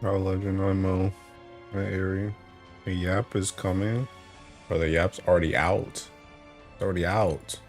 Our legend IMO, that area. The Yap is coming. Or the Yap's already out. It's already out.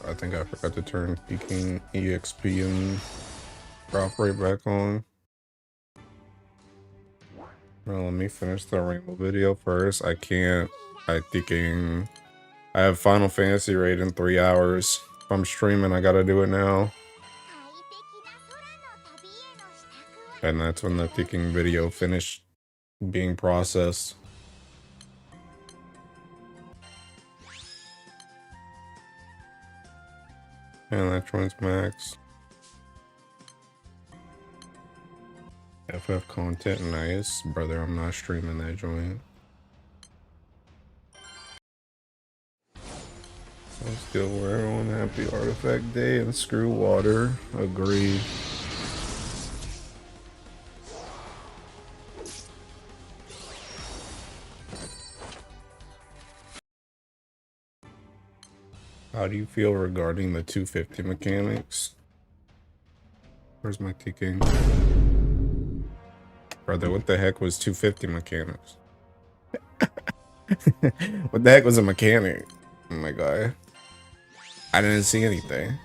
I think I forgot to turn Peking EXP and drop rate back on. Well, let me finish the Ramble video first. I can't. I have Final Fantasy raid in 3 hours. If I'm streaming, I gotta do it now. And that's when the thinking video finished being processed. And that joins max. FF content, nice. Brother, I'm not streaming that joint. Let's go where everyone happy artifact day and screw water. Agreed. How do you feel regarding the 250 mechanics? Where's my ticking? Brother, what the heck was 250 mechanics? What the heck was a mechanic? Oh my god. I didn't see anything.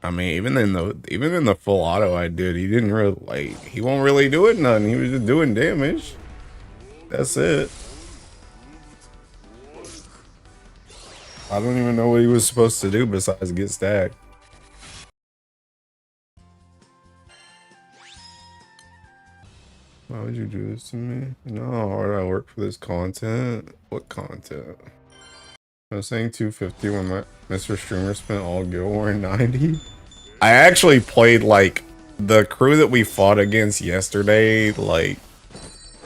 I mean, even in the full auto I did, he didn't really he won't really do it nothing. He was just doing damage. That's it. I don't even know what he was supposed to do besides get stacked. Why would you do this to me? You know how hard I work for this content? What content? I was saying 250 when my Mr. Streamer spent all Guild War 90. I actually played like the crew that we fought against yesterday, like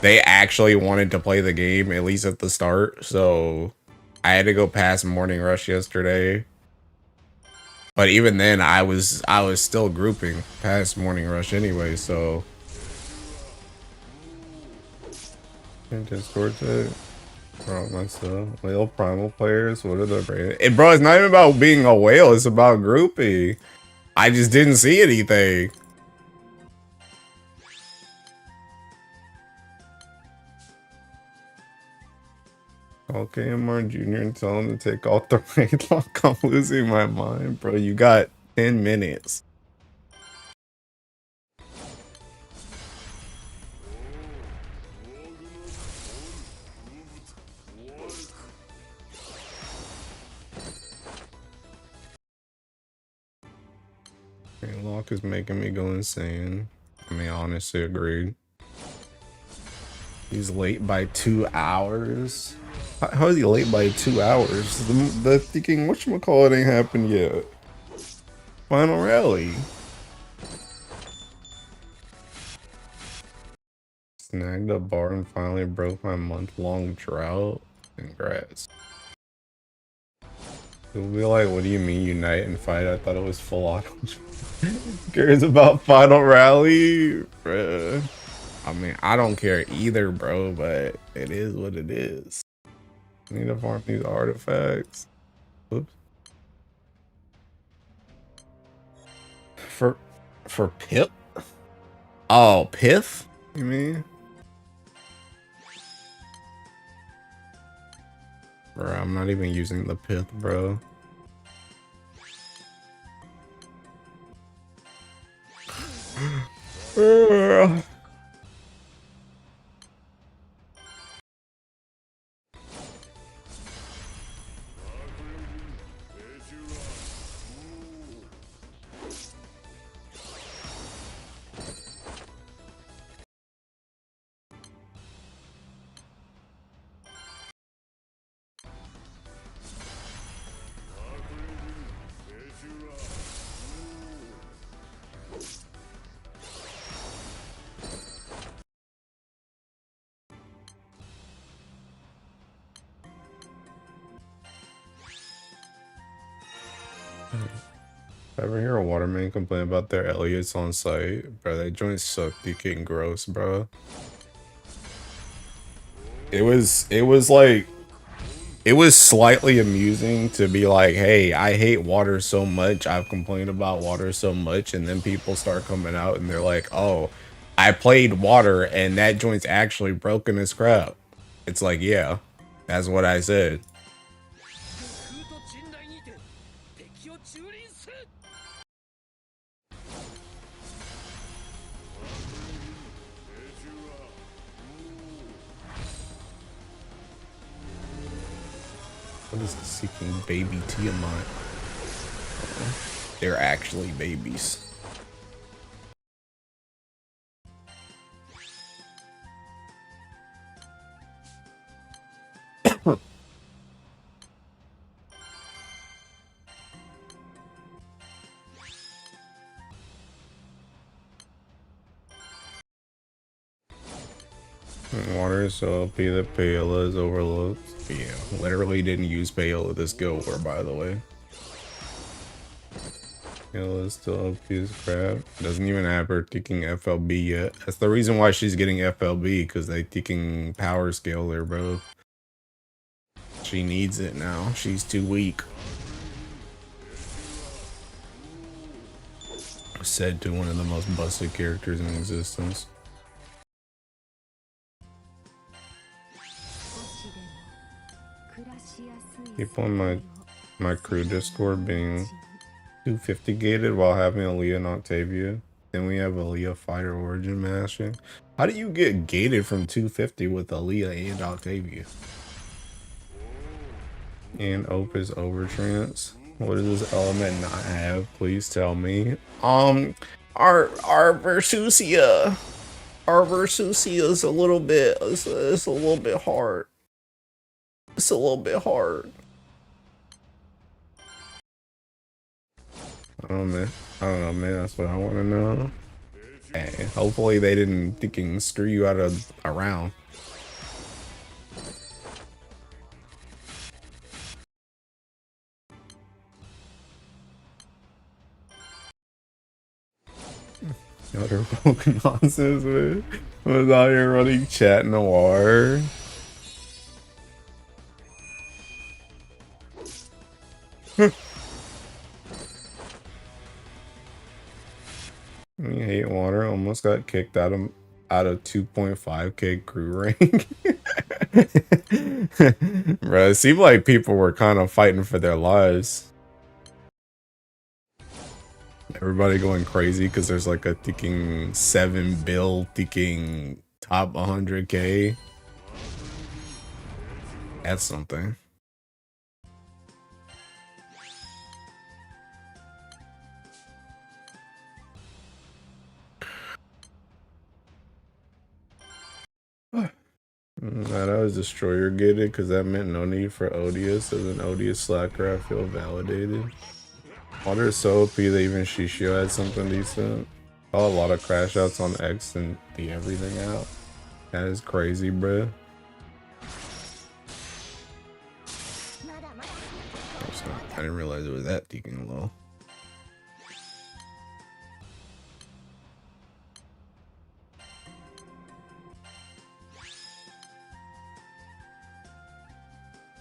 they actually wanted to play the game, at least at the start, so I had to go past Morning Rush yesterday. But even then I was still grouping past Morning Rush anyway, so Discord chat. Bro, myself. Whale primal players, what are the brand? Bro, it's not even about being a whale, it's about grouping. I just didn't see anything. Okay, MR Jr. and tell him to take off the raid lock. I'm losing my mind, bro. You got 10 minutes. Lock is making me go insane. I mean, honestly, agreed. He's late by 2 hours. How is he late by 2 hours? The thinking whatchamacallit ain't happened yet. Final rally. Snagged a bar and finally broke my month-long drought. Congrats. He'll be like, what do you mean unite and fight? I thought it was full auto. Cares about final rally? Bruh. I mean, I don't care either, bro, but it is what it is. I need to farm these artifacts. Oops. For Pip? Oh, Pith? You mean? Bro, I'm not even using the Pith, bro. Ever hear a waterman complain about their Elliot's on site? Bro, that joint sucked. Getting gross, bro. It was like, it was slightly amusing to be like, hey, I hate water so much. I've complained about water so much. And then people start coming out and they're like, oh, I played water and that joint's actually broken as crap. It's like, yeah, that's what I said. What is seeking baby Tiamat? They're actually babies. Water is so OP that Payola is overlooked. Yeah, literally didn't use Payola this go war, by the way. Payola is still OP as crap. Doesn't even have her ticking FLB yet. That's the reason why she's getting FLB, because they ticking power scale there, bro. She needs it now. She's too weak. Said to one of the most busted characters in existence. People in my crew Discord being 250 gated while having Aaliyah and Octavia. Then we have Aaliyah Fire Origin mashing. How do you get gated from 250 with Aaliyah and Octavia? And Opus Overtrance. What does this element not have? Please tell me. Our Versusia. Our Versusia is a little bit, it's a little bit hard. It's a little bit hard. I don't know, man. That's what I want to know. Hey, hopefully they didn't thinking screw you out of a round. Other fucking nonsense, man. I was out here running Chat Noir. I hate water. Almost got kicked out of 2.5k crew rank. Bro, it seemed like people were kind of fighting for their lives. Everybody going crazy because there's like a ticking 7 bill ticking top 100k. That's something. That I was destroyer gated because that meant no need for Odious. As an Odious slacker, I feel validated. Water is so OP that even Shishio had something decent. Saw a lot of crash outs on X and the everything out. That is crazy, bruh. I didn't realize it was that deacon low.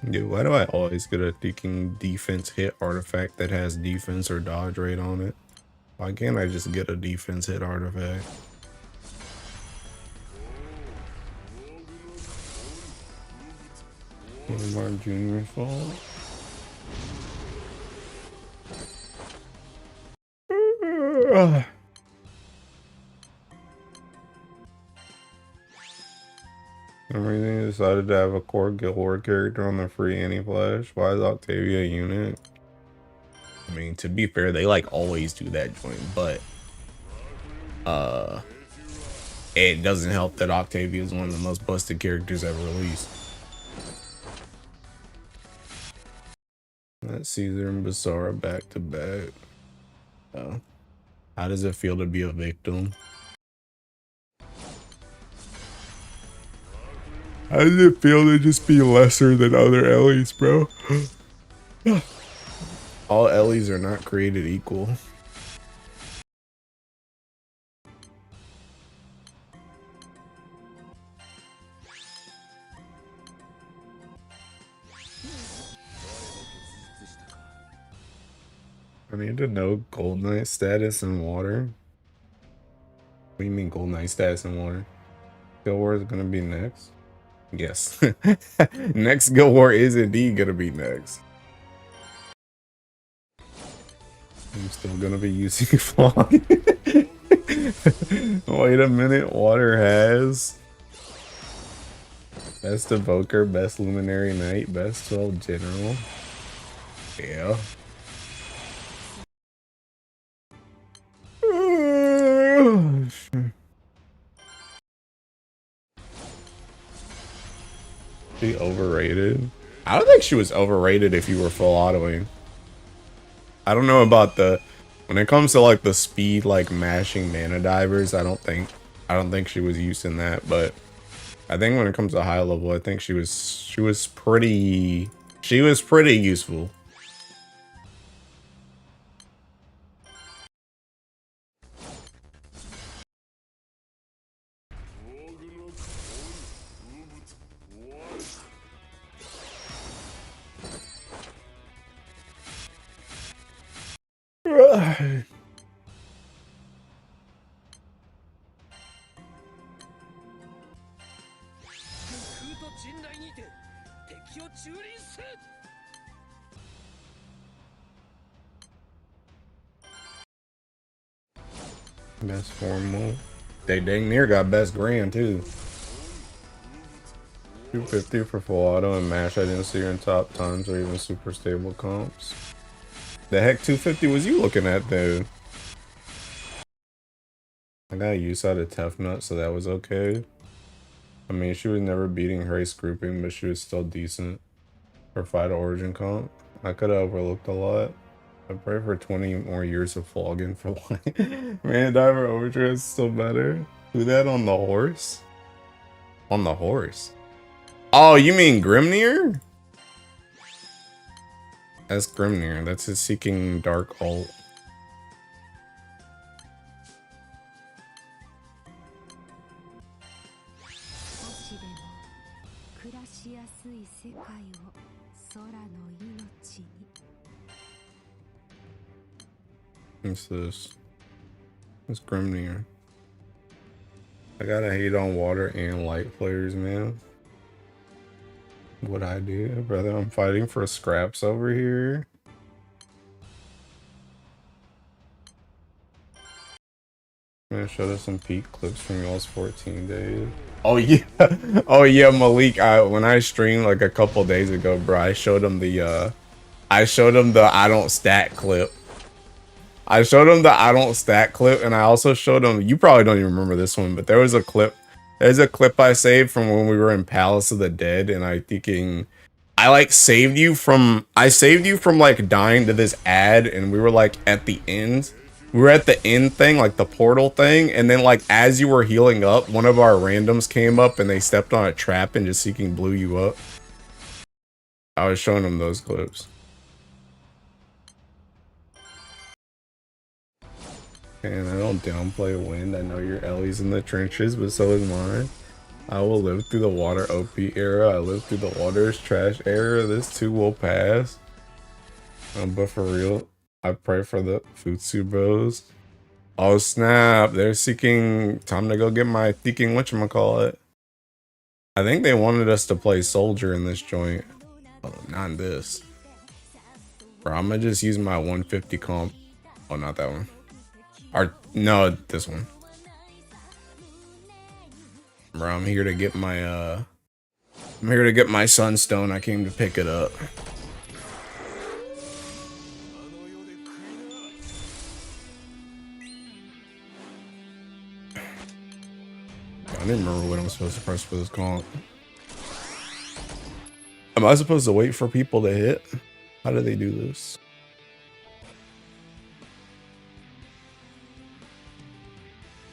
Dude, why do I always get a deacon defense hit artifact that has defense or dodge rate on it? Why can't I just get a defense hit artifact? Mar Jr.'s fault. some reason you decided to have a core Guild War character on the free anti-flash. Why is Octavia a unit? I mean, to be fair, they like always do that joint, but it doesn't help that Octavia is one of the most busted characters ever released. Let's Caesar and Basara back to back. How does it feel to be a victim? How does it feel to just be lesser than other Ellies, bro? All Ellies are not created equal. I need to know Gold Knight status in water. What do you mean Gold Knight status in water? Guild War is gonna be next? Yes. Next Guild War is indeed gonna be next. I'm still gonna be using Flog. Wait a minute, water has best Evoker, best Luminary Knight, best 12 General. Yeah. She overrated? I don't think she was overrated if you were full autoing. I don't know about the when it comes to like the speed like mashing mana divers, I don't think she was using that, but I think when it comes to high level, I think she was pretty useful. Best formal. They dang near got best grand too. 250 for full auto and mash. I didn't see her in top times or even super stable comps. The heck 250 was you looking at though? I got use out of Tough Nut, so that was okay. I mean, she was never beating race grouping, but she was still decent for Fight Origin comp. I could have overlooked a lot. I pray for 20 more years of flogging for like Man Diver Overdrive is still better. Who that on the horse? On the horse? Oh, you mean Grimnir? That's Grimnir. That's his Seeking Dark ult. What's this? It's Grimnir. I gotta hate on water and light players, man. What I do, brother? I'm fighting for scraps over here. I'm gonna show us some peak clips from y'all's 14 days. Oh yeah, oh yeah, Malik. When I streamed like a couple days ago, bro, I showed him the I don't stack clip. I showed him the I don't stack clip, and I also showed him, you probably don't even remember this one, but there was a clip. There's a clip I saved from when we were in Palace of the Dead, and I like saved you from like dying to this ad, and we were like at the end. We were at the end thing, like the portal thing, and then like as you were healing up, one of our randoms came up and they stepped on a trap and just Seeking blew you up. I was showing them those clips. And I don't downplay wind. I know your Ellie's in the trenches, but so is mine. I will live through the water OP era. I lived through the water's trash era. This too will pass. But for real, I pray for the Futsu bros. Oh snap, they're Seeking. Time to go get my Seeking whatchamacallit. I think they wanted us to play Soldier in this joint. Oh, not this. Bro, I'm gonna just use my 150 comp. Oh, not that one. Or no, this one. Bro, I'm here to get my Sunstone. I came to pick it up. I didn't remember what I'm supposed to press for this comp. Am I supposed to wait for people to hit? How do they do this?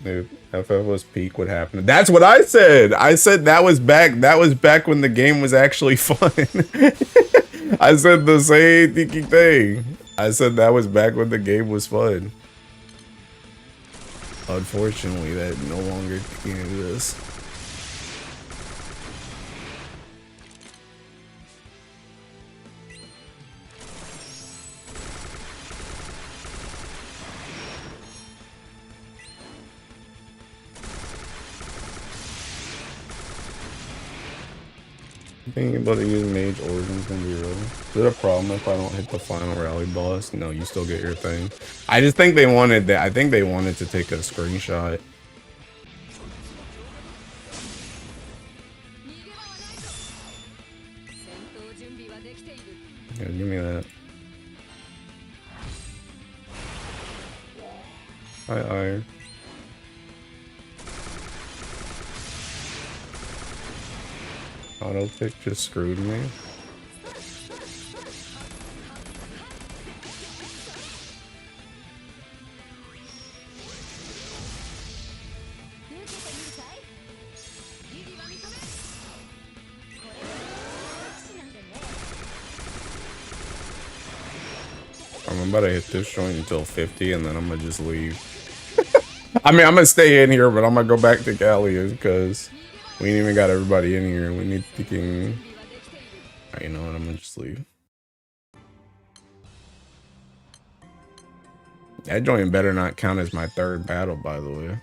If FF was peak, what happened? That's what I said. I said that was back when the game was actually fun. I said the same thinking thing. I said that was back when the game was fun. Unfortunately, that no longer exists. Being able to use Mage Origins can be real. Is it a problem if I don't hit the final rally boss? No, you still get your thing. I just think they wanted that. I think they wanted to take a screenshot. Yeah, give me that. Hi. Auto pick just screwed me. I'm about to hit this joint until 50 and then I'm gonna just leave. I mean, I'm gonna stay in here, but I'm gonna go back to Gallia because we ain't even got everybody in here. We need thinking. You know what? I'm gonna just leave. That joint better not count as my third battle, by the way.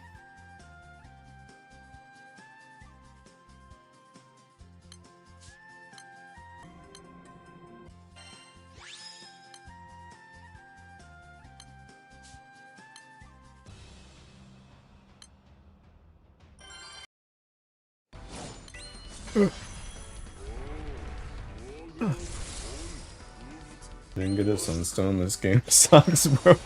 Didn't get a sunstone. This game sucks, bro.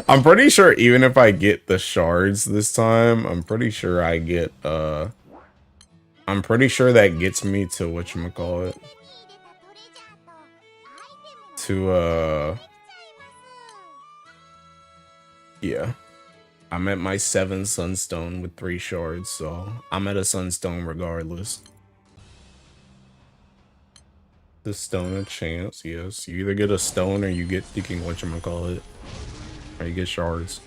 I'm pretty sure even if I get the shards this time, I'm pretty sure I get I'm pretty sure that gets me to whatchamacallit. To yeah. I'm at my 7 sunstone with 3 shards, so I'm at a sunstone regardless. The stone a chance, yes. You either get a stone or you get thinking whatchamacallit. Or you get shards.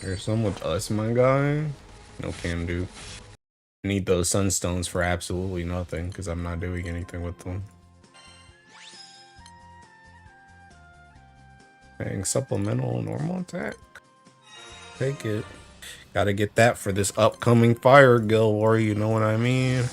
There's some with us, my guy. No can do. Need those sunstones for absolutely nothing because I'm not doing anything with them. Dang, supplemental normal attack. Take it. Gotta get that for this upcoming fire guild war, you know what I mean?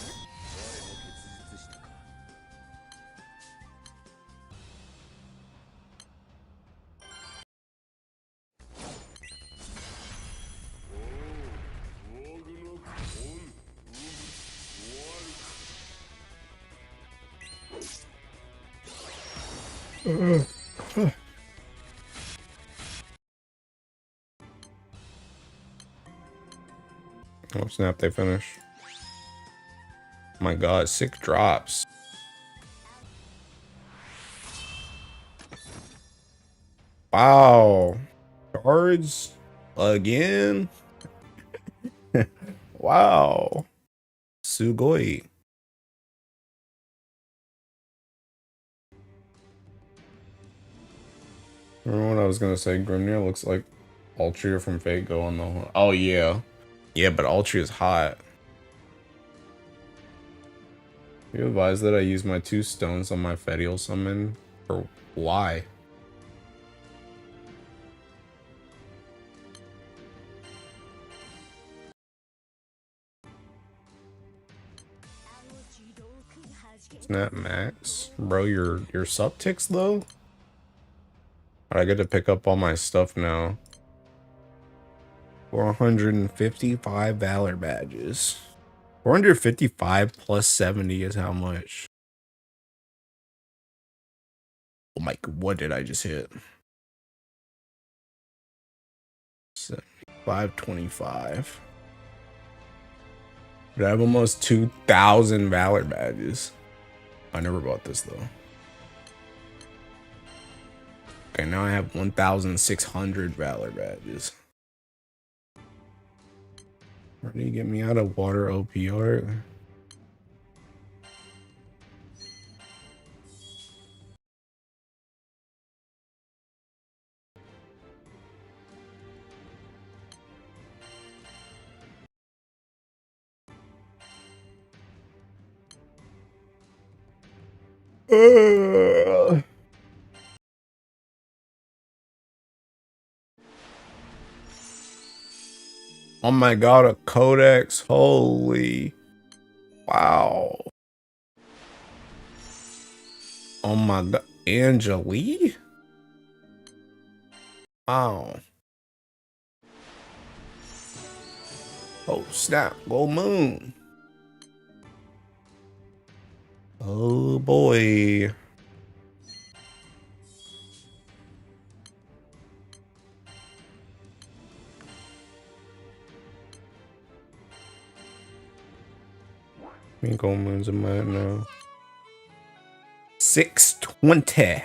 Oh snap, they finish. My god, 6 drops. Wow. Cards again? Wow. Sugoi. Remember what I was gonna say? Grimnir looks like Altria from Fate Go on the. Oh yeah. Yeah, but Altria is hot. You advise that I use my 2 stones on my Fetial summon? Or why? Snap max. Bro, your sub ticks low? I get to pick up all my stuff now. 455 Valor badges. 455 plus 70 is how much? Oh my, what did I just hit? 525. But I have almost 2,000 Valor badges. I never bought this though. Okay, now I have 1,600 Valor badges. Where do you get me out of water OP art? Oh my god, a codex. Holy. Wow. Oh my god. Angeli? Wow. Oh snap. Gold moon. Oh boy. I mean, gold moon's in my now. 620.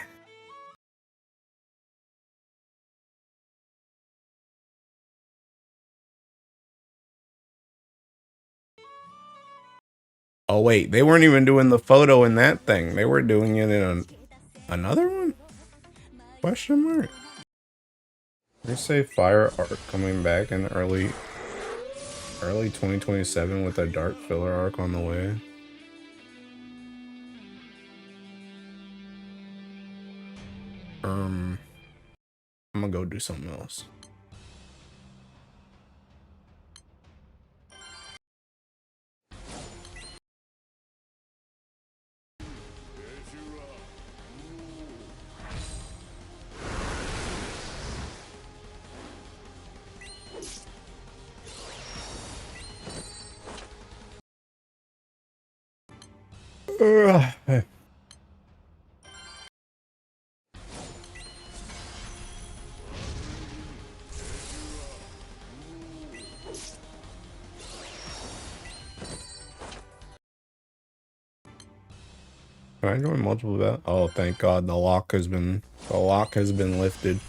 Oh wait, they weren't even doing the photo in that thing. They were doing it in another one? Question mark. They say Fire Arc coming back in early 2027 with a dark filler arc on the way. I'm gonna go do something else. Can I join multiple battles? Oh, thank God, the lock has been lifted.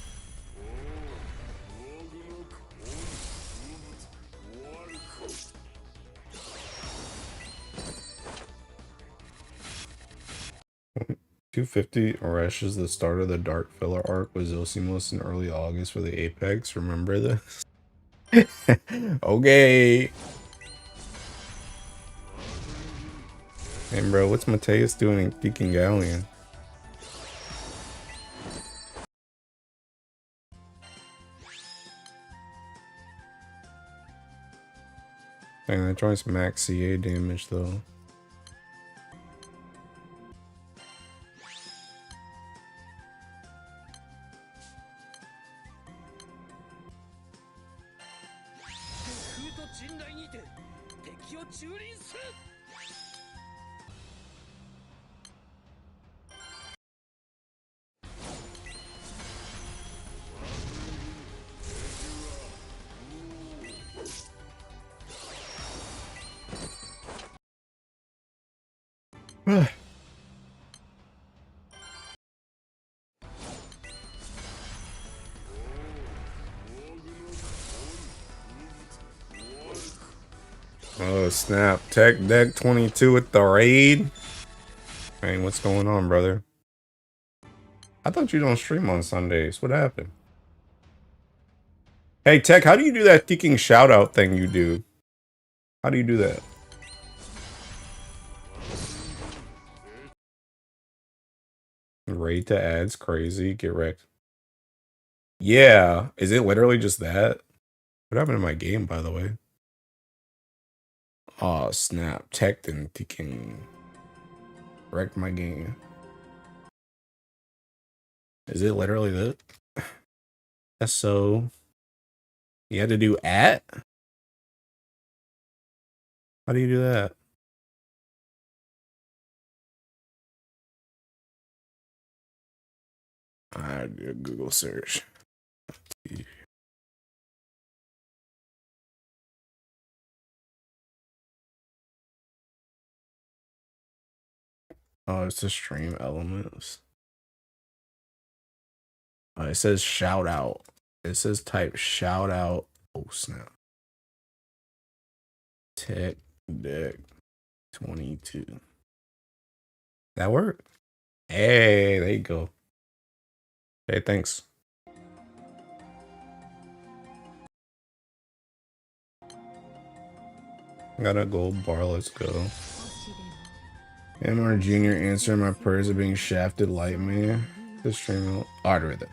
$250 Oresh is the start of the dark filler arc with Zosимos in early August for the Apex. Remember this? Okay. Hey bro, what's Mateus doing in Geeking Galleon? Dang, that joint's max CA damage though. Oh snap, Tech Deck 22 with the raid? Hey, what's going on, brother? I thought you don't stream on Sundays. What happened? Hey Tech, how do you do that kicking shout out thing you do? How do you do that? Raid to ads, crazy, get wrecked. Yeah, is it literally just that? What happened to my game, by the way? Oh snap, Tech and kicking wrecked my game. Is it literally that? That's so. You had to do at? How do you do that? I do a Google search. Oh, it's the stream elements. It says shout out. It says type shout out. Oh snap. Tech Deck 22. That work? Hey, there you go. Hey, thanks. Got a gold bar, let's go. MR Jr. answering my prayers of being shafted light man. This stream I'd read it.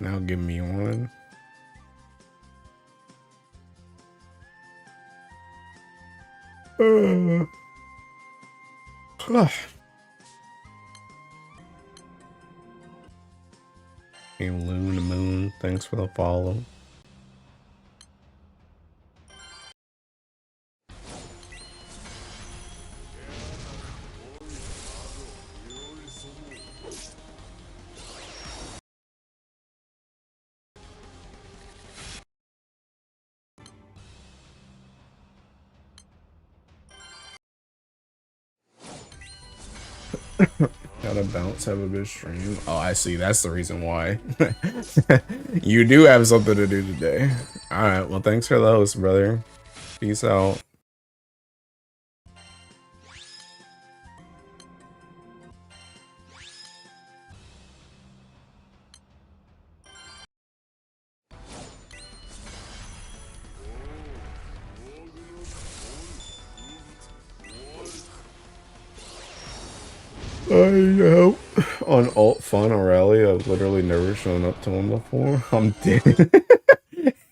Now give me one. Hey, Loon Moon, thanks for the follow. Gotta bounce, have a good stream. Oh, I see. That's the reason why. You do have something to do today. Alright, well, thanks for the host, brother. Peace out. I know. On alt fun or rally, I've literally never shown up to one before. I'm dead.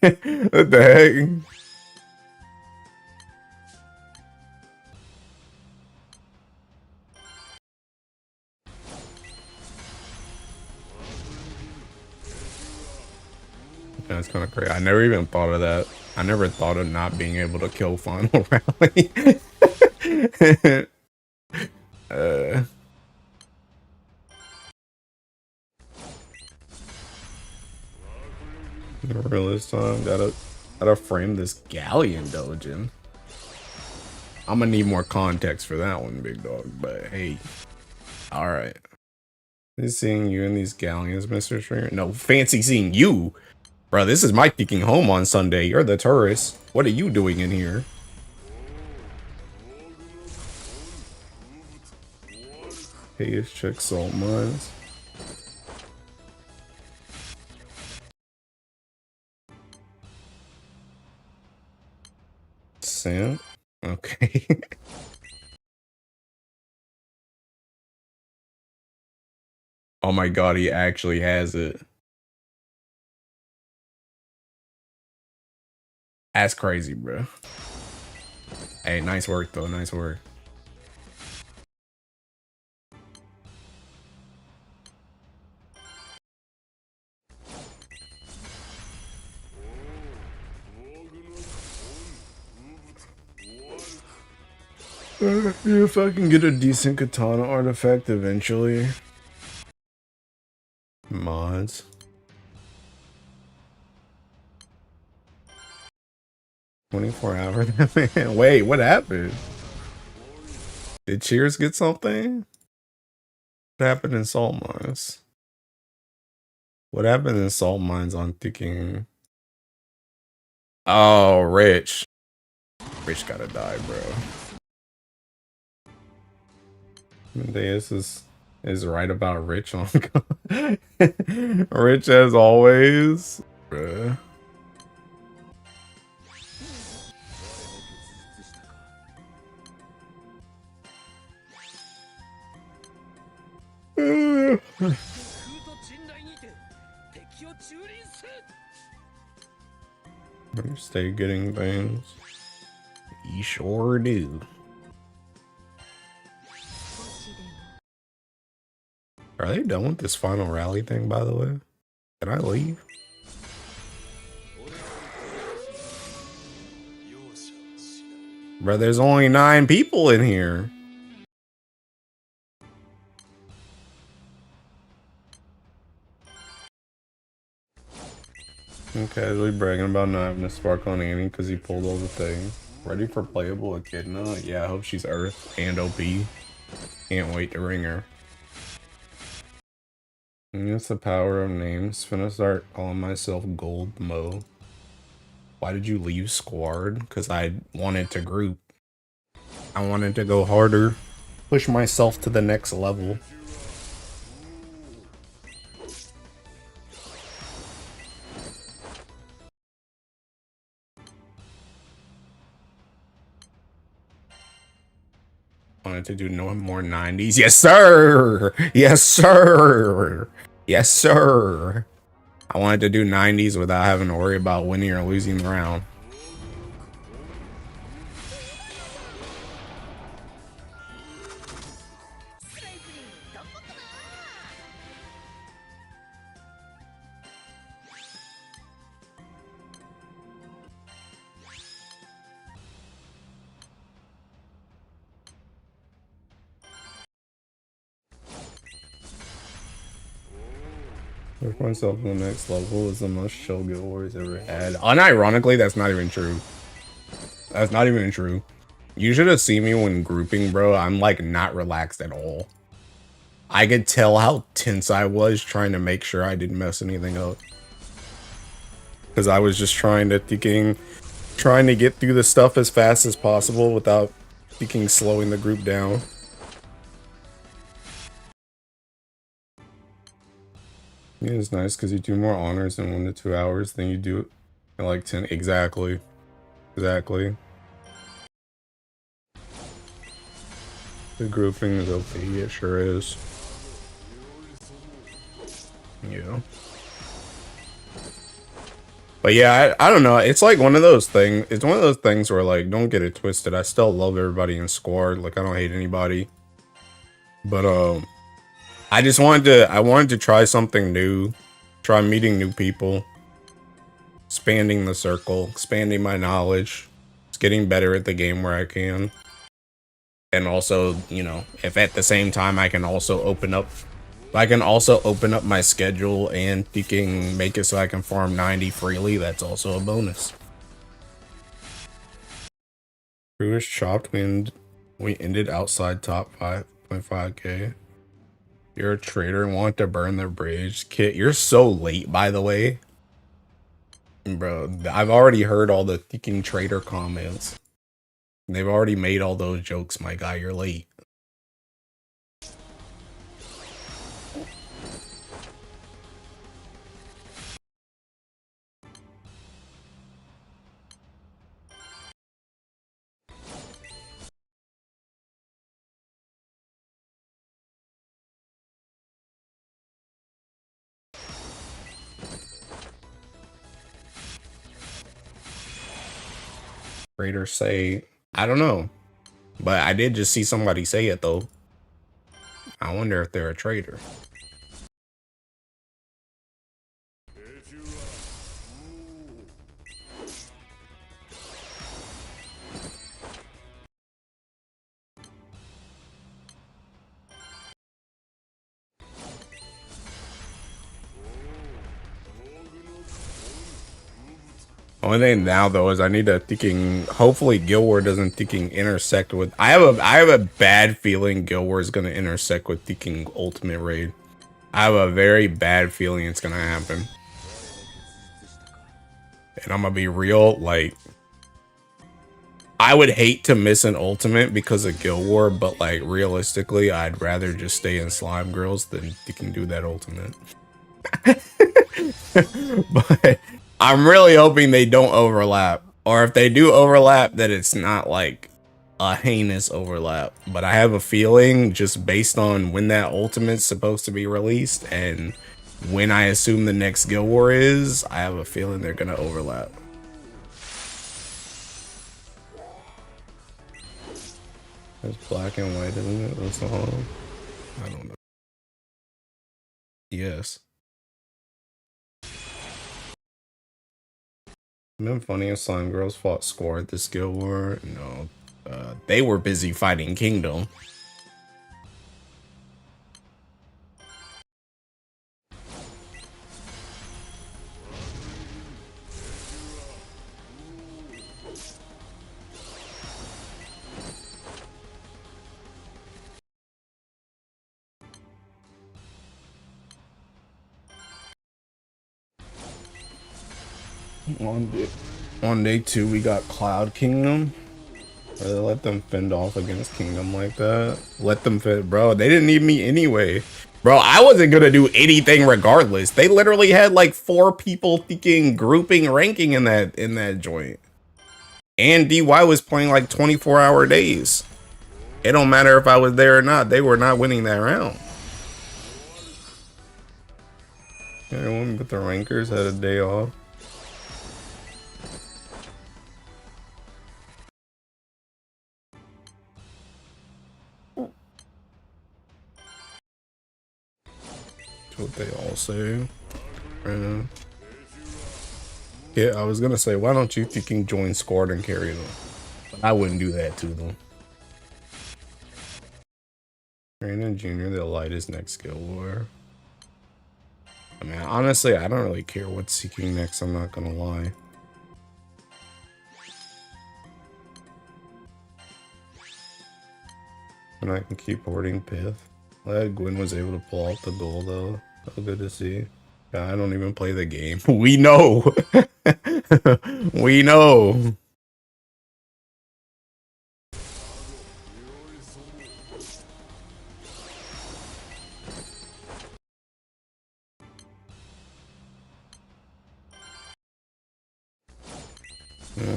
What the heck? That's kind of crazy. I never even thought of that. I never thought of not being able to kill final rally. Realist time. Gotta frame this galleon doujin. I'm gonna need more context for that one, big dog. But hey, all right. Just seeing you in these galleons, Mr. Stringer. No, fancy seeing you, bro. This is my kicking home on Sunday. You're the tourist. What are you doing in here? Hey, check salt mines. Sam. Okay. Oh my god, he actually has it. That's crazy, bro. Hey, nice work though. Nice work. If I can get a decent katana artifact eventually. Mods. $24 man. Wait, what happened? Did Cheers get something? What happened in salt mines? What happened in salt mines on thinking? Oh, Rich. Rich gotta die, bro. Deus is right about Rich on Rich as always, bruh. Stay getting things. You sure do. Are they done with this final rally thing, by the way? Can I leave? Bro, there's only 9 people in here. I'm casually bragging about not having a spark on Annie because he pulled all the things. Ready for playable Echidna? Yeah, I hope she's Earth and OP. Can't wait to ring her. And it's the power of names. Finna start calling myself Gold Mo. Why did you leave Squad? Because I wanted to group. I wanted to go harder. Push myself to the next level. Wanted to do no more 90s. Yes, sir. Yes, sir. Yes, sir. I wanted to do 90s without having to worry about winning or losing the round. Push myself to the next level is the most chill Guild Wars ever had. Unironically, that's not even true. That's not even true. You should have seen me when grouping, bro. I'm like not relaxed at all. I could tell how tense I was trying to make sure I didn't mess anything up. Because I was just trying to get through the stuff as fast as possible without slowing the group down. Yeah, it's nice because you do more honors in 1 to 2 hours than you do in like 10. Exactly. Exactly. The grouping is OP, it sure is. Yeah. But yeah, I don't know. It's like one of those things. It's one of those things where, like, don't get it twisted. I still love everybody in Squad. Like, I don't hate anybody. But I wanted to try something new, try meeting new people, expanding the circle, expanding my knowledge, just getting better at the game where I can. And also, you know, if at the same time I can also open up my schedule and make it so I can farm 90 freely, that's also a bonus. Crew is chopped. We ended outside top 5.5k. You're a traitor and want to burn the bridge. Kit, you're so late, by the way. Bro, I've already heard all the thinking traitor comments. They've already made all those jokes, my guy. You're late. Traitors say, I don't know. But I did just see somebody say it, though. I wonder if they're a traitor. Only thing now though is I need to hopefully Guild War doesn't intersect with I have a bad feeling Guild War is gonna intersect with Ultimate Raid. I have a very bad feeling it's gonna happen. And I'm gonna be real, like I would hate to miss an ultimate because of Guild War, but like realistically I'd rather just stay in Slime Girls than do that ultimate. But I'm really hoping they don't overlap, or if they do overlap, that it's not like a heinous overlap. But I have a feeling, just based on when that ultimate's supposed to be released and when I assume the next Guild War is, I have a feeling they're gonna overlap. It's black and white, isn't it? That's all. I don't know. Yes. Been funny if Slime Girls fought Squad this Guild War. No, they were busy fighting Kingdom. On day 2, we got Cloud Kingdom. Really let them fend off against Kingdom like that. Let them fit, bro. They didn't need me anyway. Bro, I wasn't gonna do anything regardless. They literally had like 4 people grouping ranking in that joint. And DY was playing like 24-hour days. It don't matter if I was there or not. They were not winning that round. Everyone but the rankers had a day off. That's what they all say. Yeah, I was gonna say, why don't you fucking join squad and carry them? But I wouldn't do that to them. Brandon Jr., the lightest next skill war. I mean, honestly, I don't really care what's seeking next, I'm not gonna lie. And I can keep hoarding Pith. Glad Gwen was able to pull out the goal, though. So good to see. Yeah, I don't even play the game. We know! We know!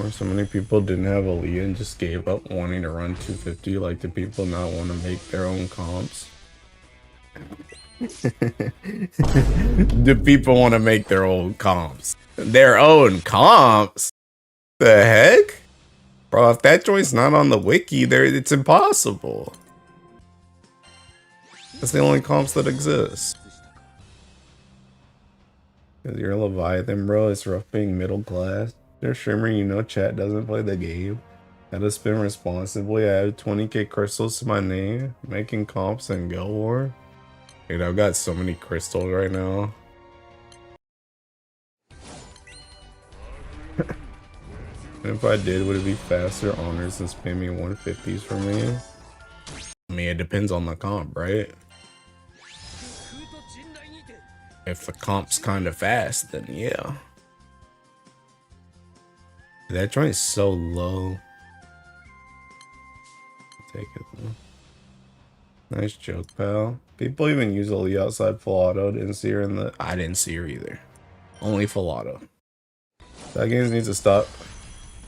Or so many people didn't have Aaliyah and just gave up wanting to run 250. Like, do people not want to make their own comps? Do people want to make their own comps? Their own comps? The heck? Bro, if that joint's not on the wiki, it's impossible. That's the only comps that exist. Because you're a Leviathan, bro. It's rough being middle class. You're a streamer, you know chat doesn't play the game. Gotta spend responsibly. I have 20k crystals to my name. Making comps in Guild War. Dude, I've got so many crystals right now. If I did, would it be faster honors than spamming 150s for me? I mean, it depends on the comp, right? If the comp's kind of fast, then yeah. That joint's so low. Take it though. Nice joke, pal. People even use Aaliyah outside full auto. Didn't see her in the. I didn't see her either. Only full auto. That game needs to stop.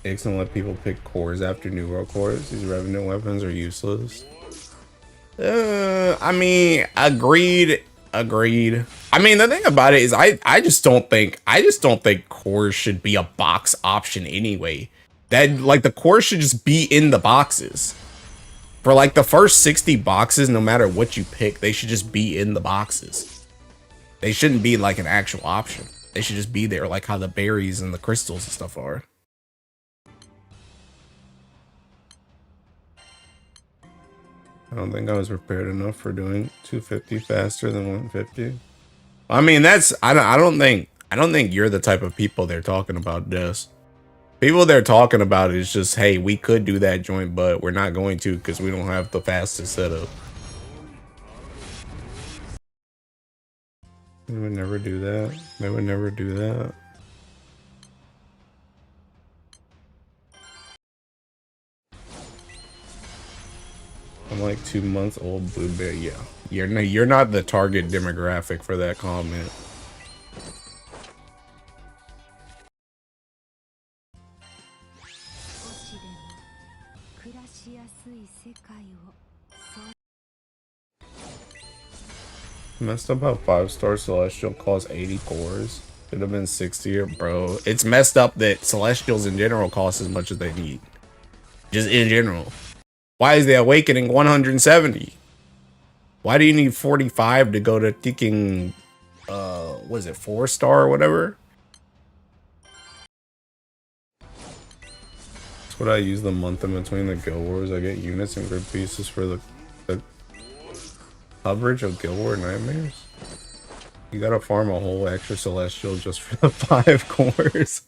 X and let people pick cores after New World cores. These revenant weapons are useless. I mean, agreed. Agreed. I mean, the thing about it is, I just don't think cores should be a box option anyway. That like the cores should just be in the boxes. For like the first 60 boxes, no matter what you pick, they should just be in the boxes. They shouldn't be like an actual option. They should just be there like how the berries and the crystals and stuff are. I don't think I was prepared enough for doing 250 faster than 150. I mean, I don't think you're the type of people they're talking about, Des. People they're talking about is just, hey, we could do that joint, but we're not going to because we don't have the fastest setup. They would never do that. They would never do that. I'm like 2 months old, Blueberry. Yeah, you're not the target demographic for that comment. Messed up how 5-star Celestial costs 80 cores. Should have been 60, bro. It's messed up that Celestials in general cost as much as they need. Just in general. Why is the Awakening 170? Why do you need 45 to go to thinking, what is it, 4-star or whatever? That's what I use the month in between the Guild Wars. I get units and grid pieces for the coverage of Guild War Nightmares. You gotta farm a whole extra Celestial just for the 5 cores.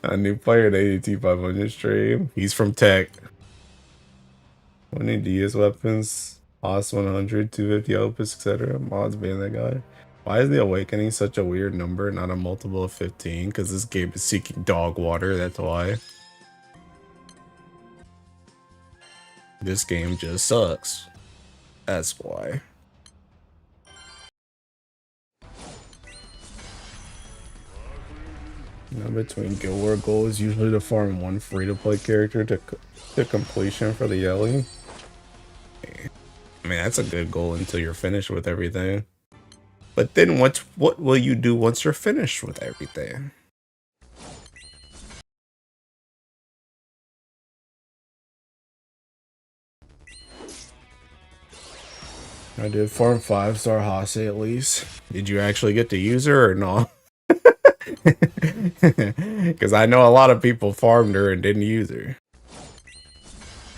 A new player at ADT 500 stream. He's from Tech. 20 DS weapons, Os 100, 250 Opus, etc. Mods ban that guy. Why is the Awakening such a weird number, not a multiple of 15? Because this game is seeking dog water, that's why. This game just sucks. That's why. Now between Guild War goals, usually to farm one free-to-play character to completion for the Yelly. I mean, that's a good goal until you're finished with everything. But then what will you do once you're finished with everything? I did farm 5-star Hase at least. Did you actually get to use her or not? Because I know a lot of people farmed her and didn't use her.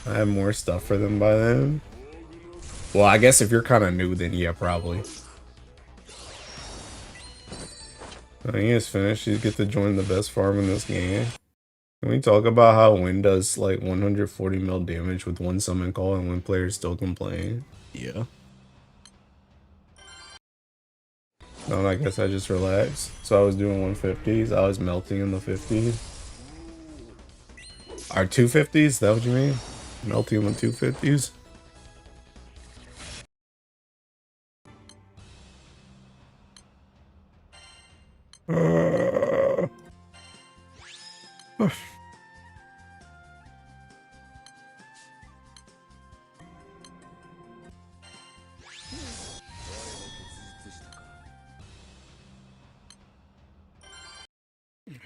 I have more stuff for them by then. Well, I guess if you're kind of new, then yeah, probably. I think it's finished. You get to join the best farm in this game. Can we talk about how Wind does like 140 mil damage with one summon call and when players still complain? Yeah. No, I guess I just relaxed. So I was doing 150s. I was melting in the 50s. Our 250s? Is that what you mean? Melting in the 250s?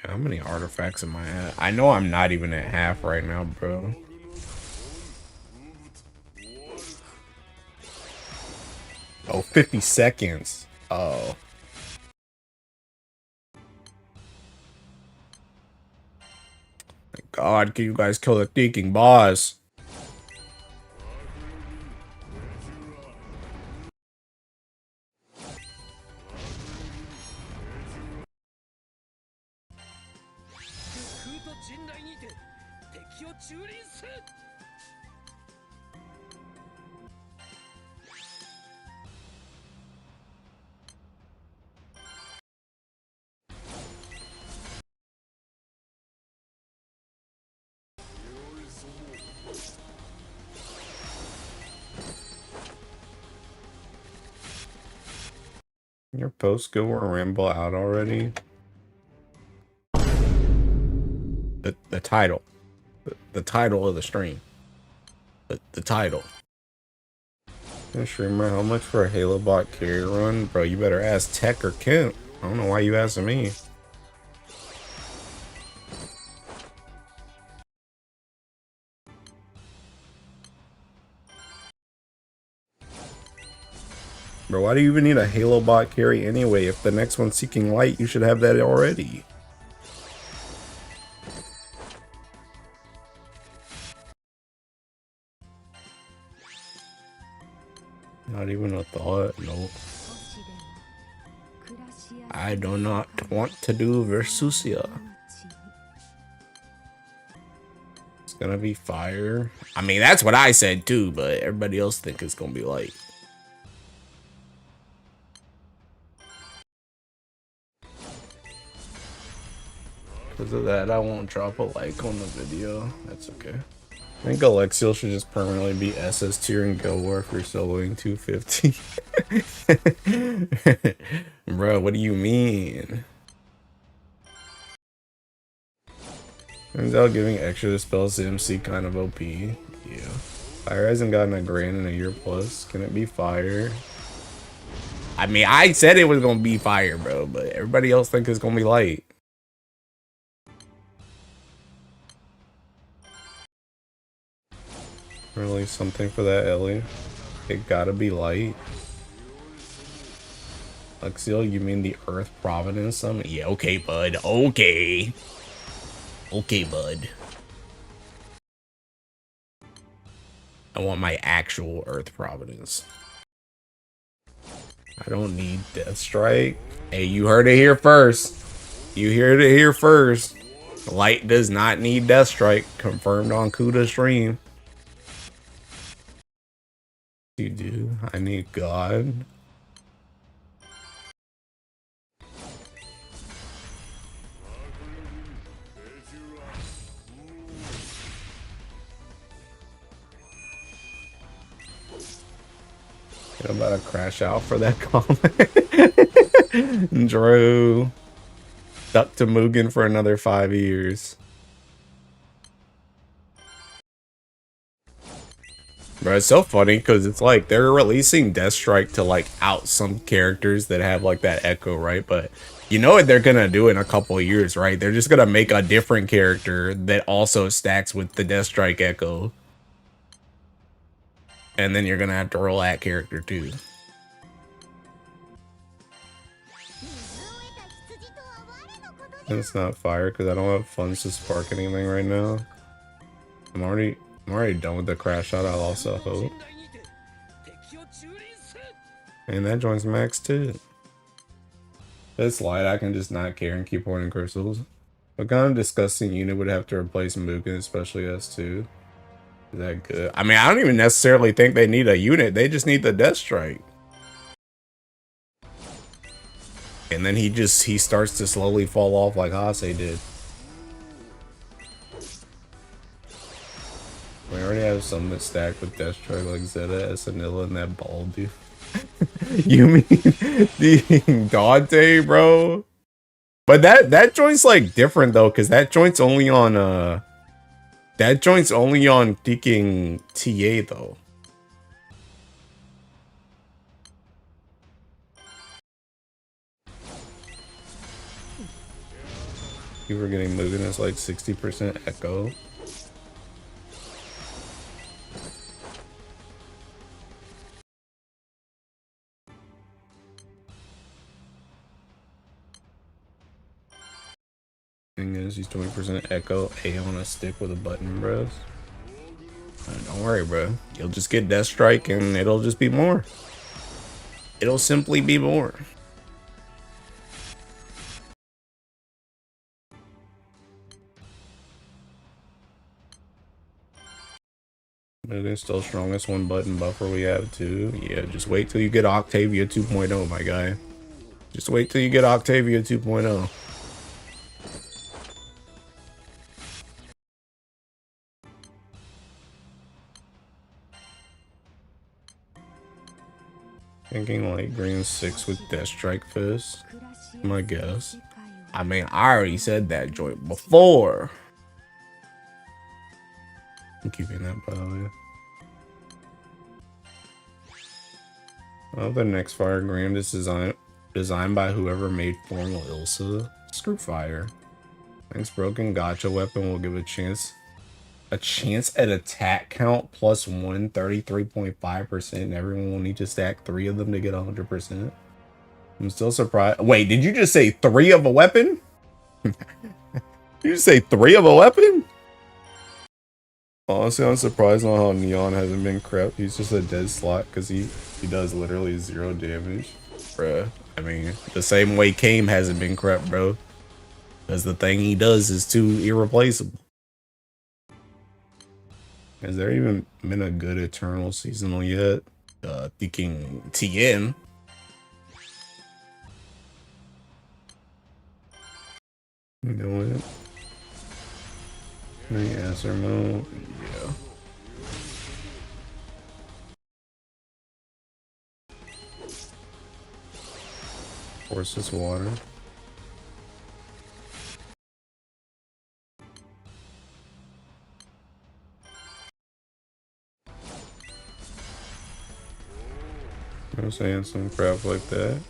How many artifacts am I at? I know I'm not even at half right now, bro. Oh, 50 seconds. Oh. Thank God, can you guys kill the thinking boss? Your post Guild War Ramble out already? The title. The title of the stream. The title. Streamer, how much for a Halo bot carry run? Bro, you better ask Tech or Kemp. I don't know why you asking me. Bro, why do you even need a Halo bot carry anyway? If the next one's Seeking Light, you should have that already. Not even a thought, nope. I do not want to do Versusia. It's gonna be fire. I mean, that's what I said too, but everybody else think it's gonna be light. Because of that, I won't drop a like on the video. That's okay. I think Alexiel should just permanently be SS tier in Guild War if you're soloing 250. Bro, what do you mean? Turns out giving extra spells to MC kind of OP. Yeah. Fire hasn't gotten a grand in a year plus. Can it be fire? I mean, I said it was gonna be fire, bro, but everybody else think it's gonna be light. Really something for that Ellie. It gotta be light. Alexiel, you mean the Earth Providence summon? Yeah, okay, bud. Okay. Okay, bud. I want my actual Earth Providence. I don't need Death Strike. Hey, you heard it here first. You heard it here first. Light does not need Death Strike. Confirmed on Kuda's stream. You do. I need God. I'm about to crash out for that comment. Drew. Stuck to Mugen for another 5 years. Bro, it's so funny because it's like they're releasing Death Strike to like out some characters that have like that echo, right? But you know what they're gonna do in a couple of years, right? They're just gonna make a different character that also stacks with the Death Strike echo. And then you're gonna have to roll that character too. And it's not fire because I don't have funds to spark anything right now. I'm already done with the crash shot. I lost a hope. And that joins max too. This light, I can just not care and keep hoarding crystals. What kind of disgusting unit would have to replace Mugen, especially S2? Is that good? I mean, I don't even necessarily think they need a unit. They just need the Death Strike. And then he starts to slowly fall off like Hase did. We already have some that stack with Death Strike like Zeta, Esanilla, and that ball dude. You mean the Dante, bro? But that joint's like different though, because that joint's only on freaking TA though. You were getting Mugen as like 60% echo. Thing is, he's 20% echo, A on a stick with a button, bros. Don't worry, bro. You'll just get Death Strike and it'll just be more. It'll simply be more. Mugen's still strongest one button buffer we have too. Yeah, just wait till you get Octavia 2.0, my guy. Just wait till you get Octavia 2.0. Thinking like green 6 with Death Strike Fist, my guess. I mean, I already said that joint before. I'm keeping that, by the way. Well, the next Fire Grand is designed by whoever made Formal Ilsa. Screw fire. Thanks, broken gotcha weapon will give a chance at attack count plus 133.5%. Everyone will need to stack 3 of them to get 100%. I'm still surprised. Wait, did you just say 3 of a weapon? You just say 3 of a weapon? Honestly, I'm surprised on how Neon hasn't been crept. He's just a dead slot because he does literally 0 damage. Bruh. I mean, the same way Kame hasn't been crept, bro. Because the thing he does is too irreplaceable. Has there even been a good Eternal seasonal yet? Thinking TN. You know it. Answer mode. Yeah. Force this water. I'm saying some crap like that.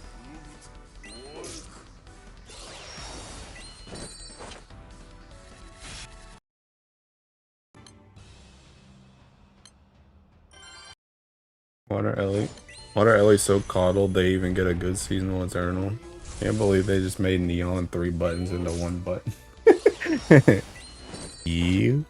Water Ellie's so coddled they even get a good seasonal Eternal. Can't believe they just made Neon 3 buttons into 1 button. You?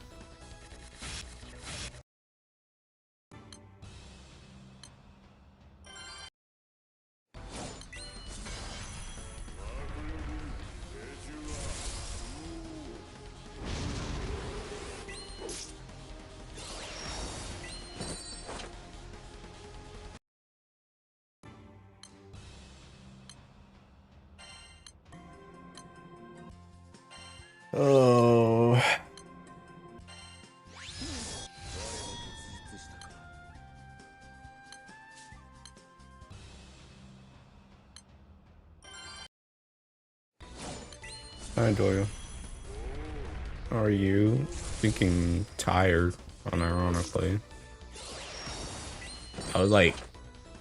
Oh. Hi, Doyle. Are you thinking tired, unironically? I was like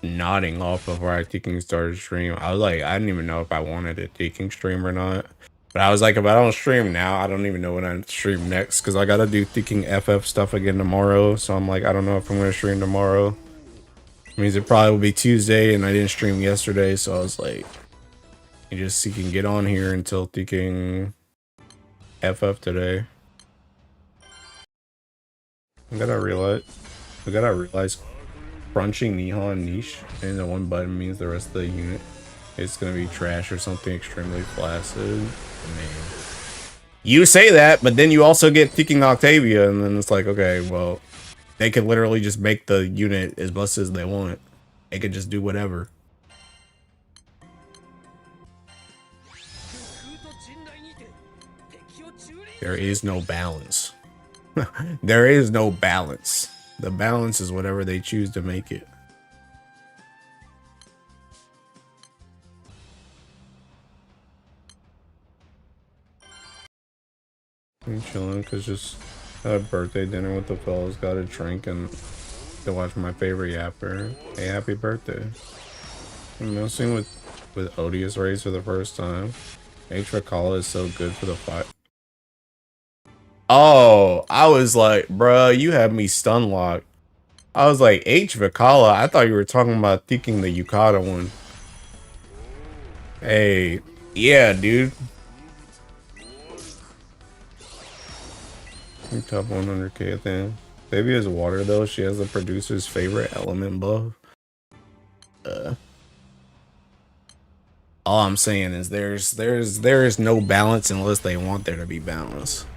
nodding off before I thinking started stream. I was like, I didn't even know if I wanted a thinking stream or not. But I was like, if I don't stream now, I don't even know when I stream next because I gotta do thinking FF stuff again tomorrow. So I'm like, I don't know if I'm gonna stream tomorrow. It means it probably will be Tuesday, and I didn't stream yesterday, so I was like, you can get on here until thinking FF today. We gotta realize crunching Nihon niche and the one button means the rest of the unit is gonna be trash or something extremely flaccid. Man. You say that, but then you also get thinking Octavia, and then it's like, okay, well, they could literally just make the unit as much as they want. They could just do whatever. There is no balance. There is no balance. The balance is whatever they choose to make it. I'm chilling because just had a birthday dinner with the fellas, got a drink, and to watch my favorite yapper. Hey, happy birthday. I'm messing with Odious Rays for the first time. H. Vakala is so good for the fight. Oh, I was like, bruh, you had me stun locked. I was like, H. Vakala? I thought you were talking about thinking the Yukata one. Hey, yeah, dude. Top 100k, I think. Baby is water, though. She has the producer's favorite element buff. All I'm saying is there is no balance unless they want there to be balance.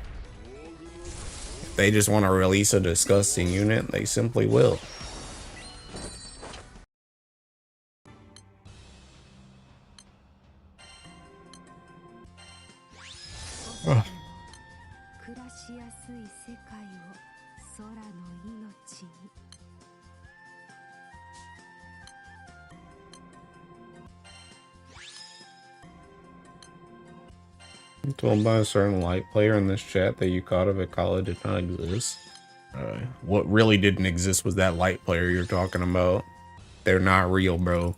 If they just want to release a disgusting unit, they simply will. Oh. I'm told by a certain light player in this chat that Yukata Vakala did not exist. What really didn't exist was that light player you're talking about. They're not real, bro.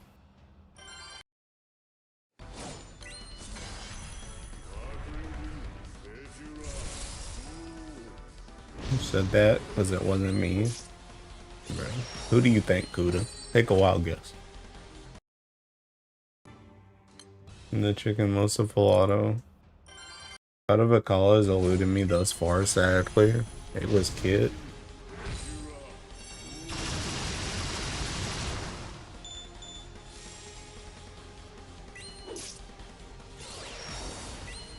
Who said that? Because it wasn't me. Bro. Who do you think, Kuda? Take a wild guess. The chicken mosa filato. Out of Akala has eluded me thus far, sadly. It was Kit.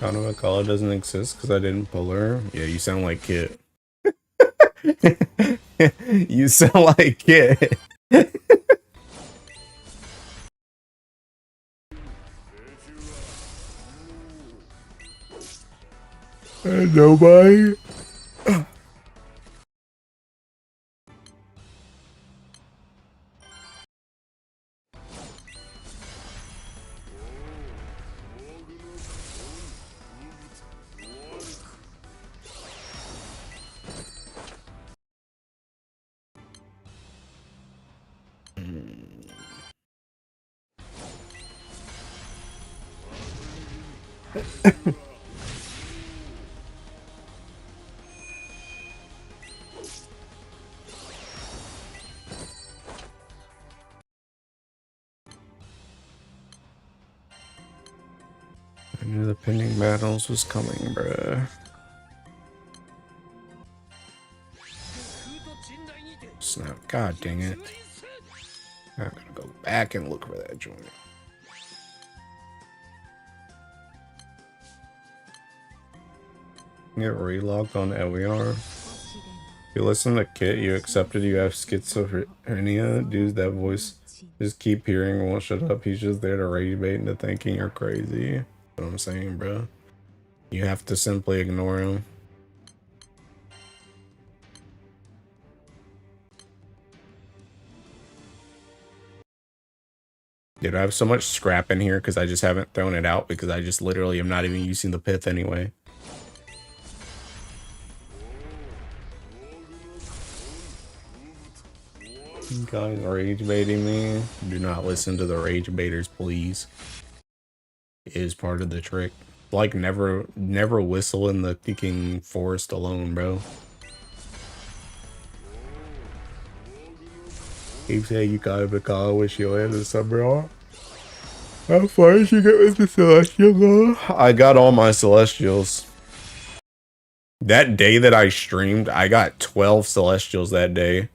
Out of Akala doesn't exist because I didn't pull her. Yeah, you sound like Kit. You sound like Kit. Nobody. I knew the pending battles was coming, bruh. Snap. God dang it. I'm gonna go back and look for that joint. Get relogged on LER. You listen to Kit, you accepted you have schizophrenia. Dude, that voice just keep hearing, won't shut up. He's just there to rage bait into thinking you're crazy. That's what I'm saying, bro. You have to simply ignore him. Dude, I have so much scrap in here because I just haven't thrown it out because I just literally am not even using the pith anyway. You guys are rage baiting me. Do not listen to the rage baiters, please. It is part of the trick. Like never whistle in the freaking forest alone, bro. Keep saying you got the car with your head or something, bro. How far did you get with the celestial, bro? I got all my celestials. That day that I streamed, I got 12 celestials that day.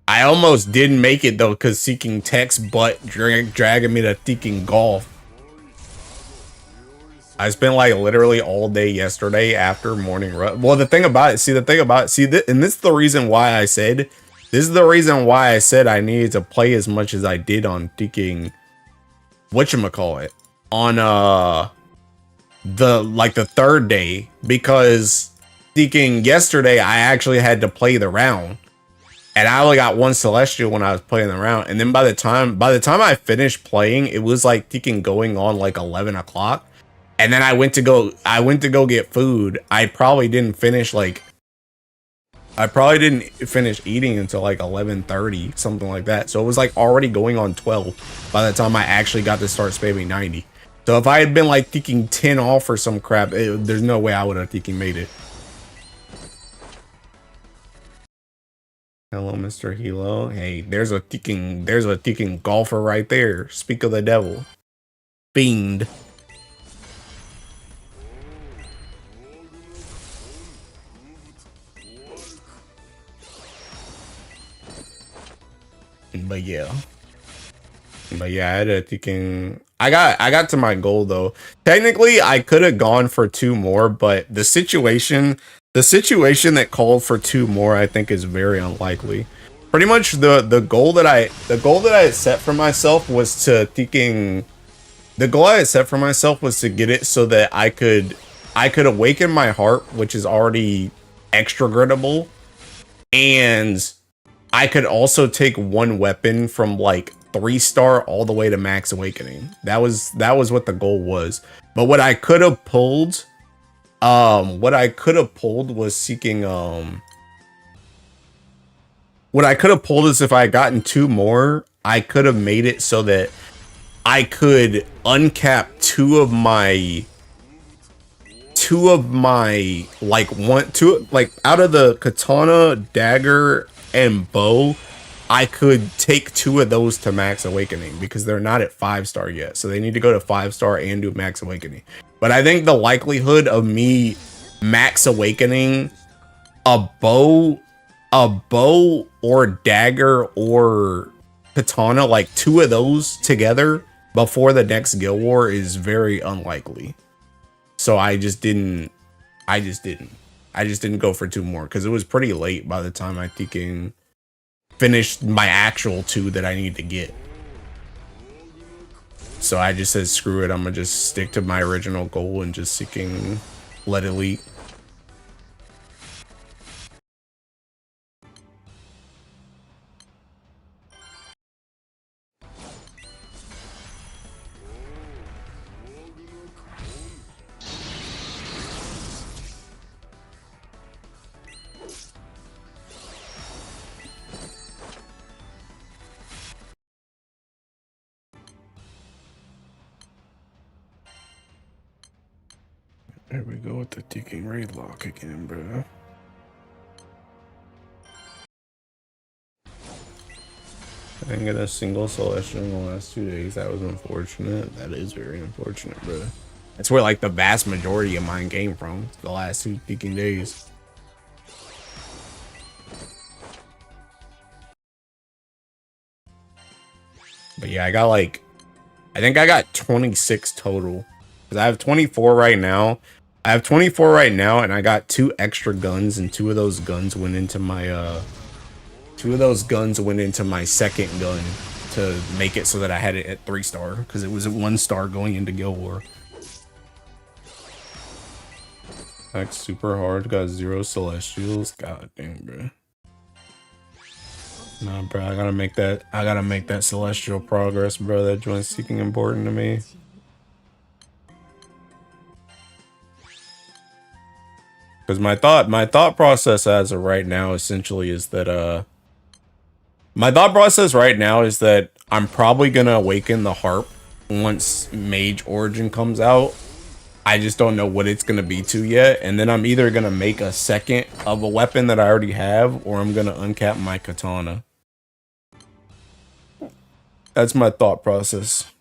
I almost didn't make it though, because Seeking Tech's butt dragging me to Seeking Golf. I spent like literally all day yesterday after morning run. Well, the thing about it, and this is the reason why I said, I needed to play as much as I did on Seeking, whatchamacallit, on the third day, because Seeking yesterday I actually had to play the round. And I only got one celestial when I was playing the round. And then by the time I finished playing, it was like freaking going on like 11 o'clock. And then I went to go get food. I probably didn't finish eating until like 11:30, something like that. So it was like already going on 12 by the time I actually got to start spamming 90. So if I had been like thinking 10 off or some crap, there's no way I would have thinking made it. Hello, Mr. Hilo. Hey, there's a ticking golfer right there. Speak of the devil. Fiend. But yeah, I had a ticking. I got to my goal though. Technically, I could have gone for 2 more, but the situation that called for 2 more, I think, is very unlikely. Pretty much the goal that I had set for myself was to get it so that I could awaken my heart, which is already extra grittable, and I could also take 1 weapon from like 3-star all the way to max awakening. That was what the goal was. But what I could have pulled was seeking what I could have pulled is if I had gotten 2 more, I could have made it so that I could uncap 2 of my out of the katana, dagger, and bow, I could take 2 of those to max awakening because they're not at 5-star yet. So they need to go to 5-star and do max awakening. But I think the likelihood of me max awakening a bow or dagger or katana, like 2 of those together before the next guild war, is very unlikely. So I just didn't go for 2 more because it was pretty late by the time I finished my actual 2 that I need to get. So I just said, screw it, I'm gonna just stick to my original goal and just seeking Lead Elite. There we go with the ticking raid lock again, bro. I didn't get a single celestial in the last 2 days. That was unfortunate. That is very unfortunate, bro. That's where like the vast majority of mine came from, the last 2 ticking days. But yeah, I think I got 26 total. Because I have 24 right now. And I got 2 extra guns, and 2 of those guns went into my second gun to make it so that I had it at 3-star, because it was at 1-star going into Guild War. Like super hard, got 0 celestials. God damn, bro. Nah, bro, I gotta make that celestial progress, bro. That joint's seeking important to me. Because my thought process as of right now essentially is that I'm probably gonna awaken the harp once Mage Origin comes out. I just don't know what it's gonna be to yet, and then I'm either gonna make a second of a weapon that I already have, or I'm gonna uncap my katana. That's my thought process.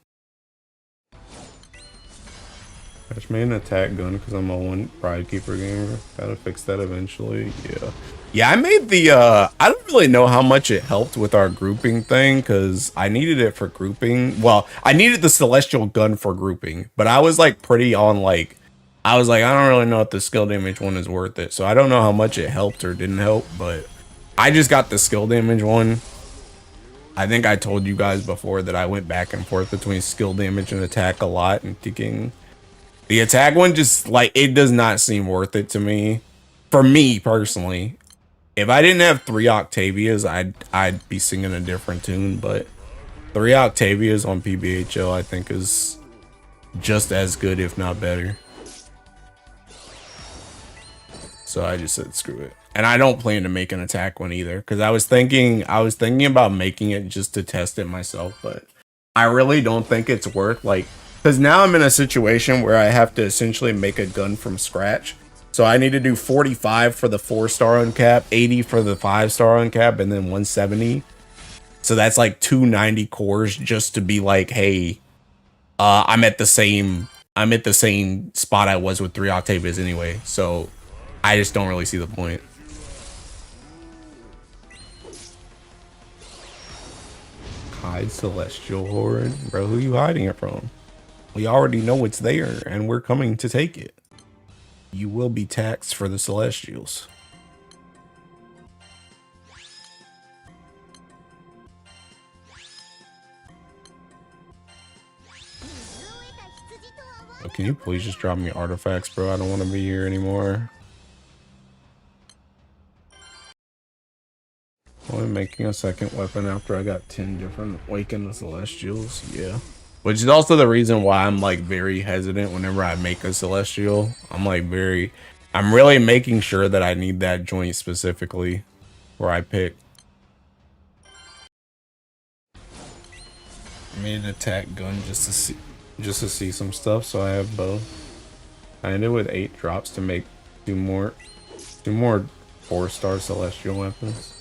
Catch me an attack gun because I'm a one Pride Keeper gamer. Gotta fix that eventually. Yeah. Yeah, I made the I don't really know how much it helped with our grouping thing because I needed it for grouping. Well, I needed the celestial gun for grouping, but I was like pretty on like I was like, I don't really know if the skill damage one is worth it. So I don't know how much it helped or didn't help, but I just got the skill damage one. I think I told you guys before that I went back and forth between skill damage and attack a lot and thinking the attack one just like it does not seem worth it to me. For me personally. If I didn't have 3 Octavias, I'd be singing a different tune, but 3 Octavias on PBHL I think is just as good, if not better. So I just said screw it. And I don't plan to make an attack one either, because I was thinking about making it just to test it myself, but I really don't think it's worth like because now I'm in a situation where I have to essentially make a gun from scratch. So I need to do 45 for the 4-star uncap, 80 for the 5-star uncap, and then 170. So that's like 290 cores just to be like, hey, I'm at the same spot I was with 3 Octavias anyway. So I just don't really see the point. Hide Celestial Horde. Bro, who you hiding it from? We already know it's there, and we're coming to take it. You will be taxed for the Celestials. Oh, can you please just drop me artifacts, bro? I don't want to be here anymore. I'm making a second weapon after I got 10 different Awaken the Celestials. Yeah. Which is also the reason why I'm like very hesitant whenever I make a Celestial. I'm really making sure that I need that joint specifically where I pick. I made an attack gun just to see some stuff, so I have both. I ended with 8 drops to make two more 4-star Celestial weapons.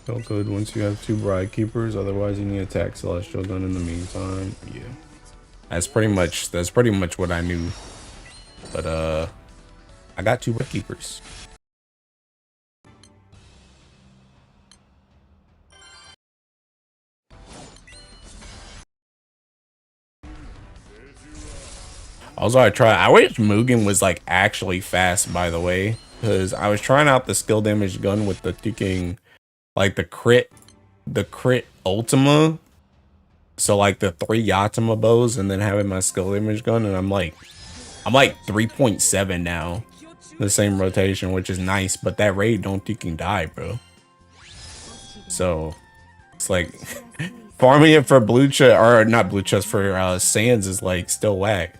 Felt good once you have 2 Bride Keepers, otherwise you need to attack Celestial Gun in the meantime. Yeah. That's pretty much what I knew. But I got 2 Bride Keepers. Also, I wish Mugen was like actually fast, by the way, because I was trying out the skill damage gun with the thinking like the crit Ultima. So like the 3 Yatima bows and then having my skill damage gun, and I'm like 3.7 now. The same rotation, which is nice, but that raid don't think you can die, bro. So it's like farming it for blue chest, or not blue chest, for sands is like still whack.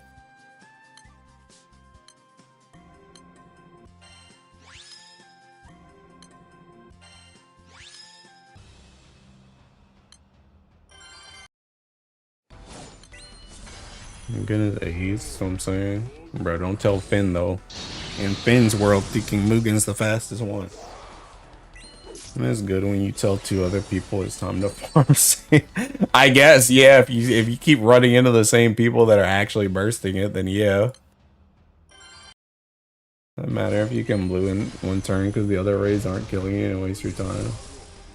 I'm getting the A's, so I'm saying, bro, don't tell Finn though. In Finn's world, thinking Mugen's the fastest one. And it's good when you tell 2 other people it's time to farm. I guess, yeah. If you keep running into the same people that are actually bursting it, then yeah. Doesn't matter if you can blue in 1 turn because the other raids aren't killing you and waste your time.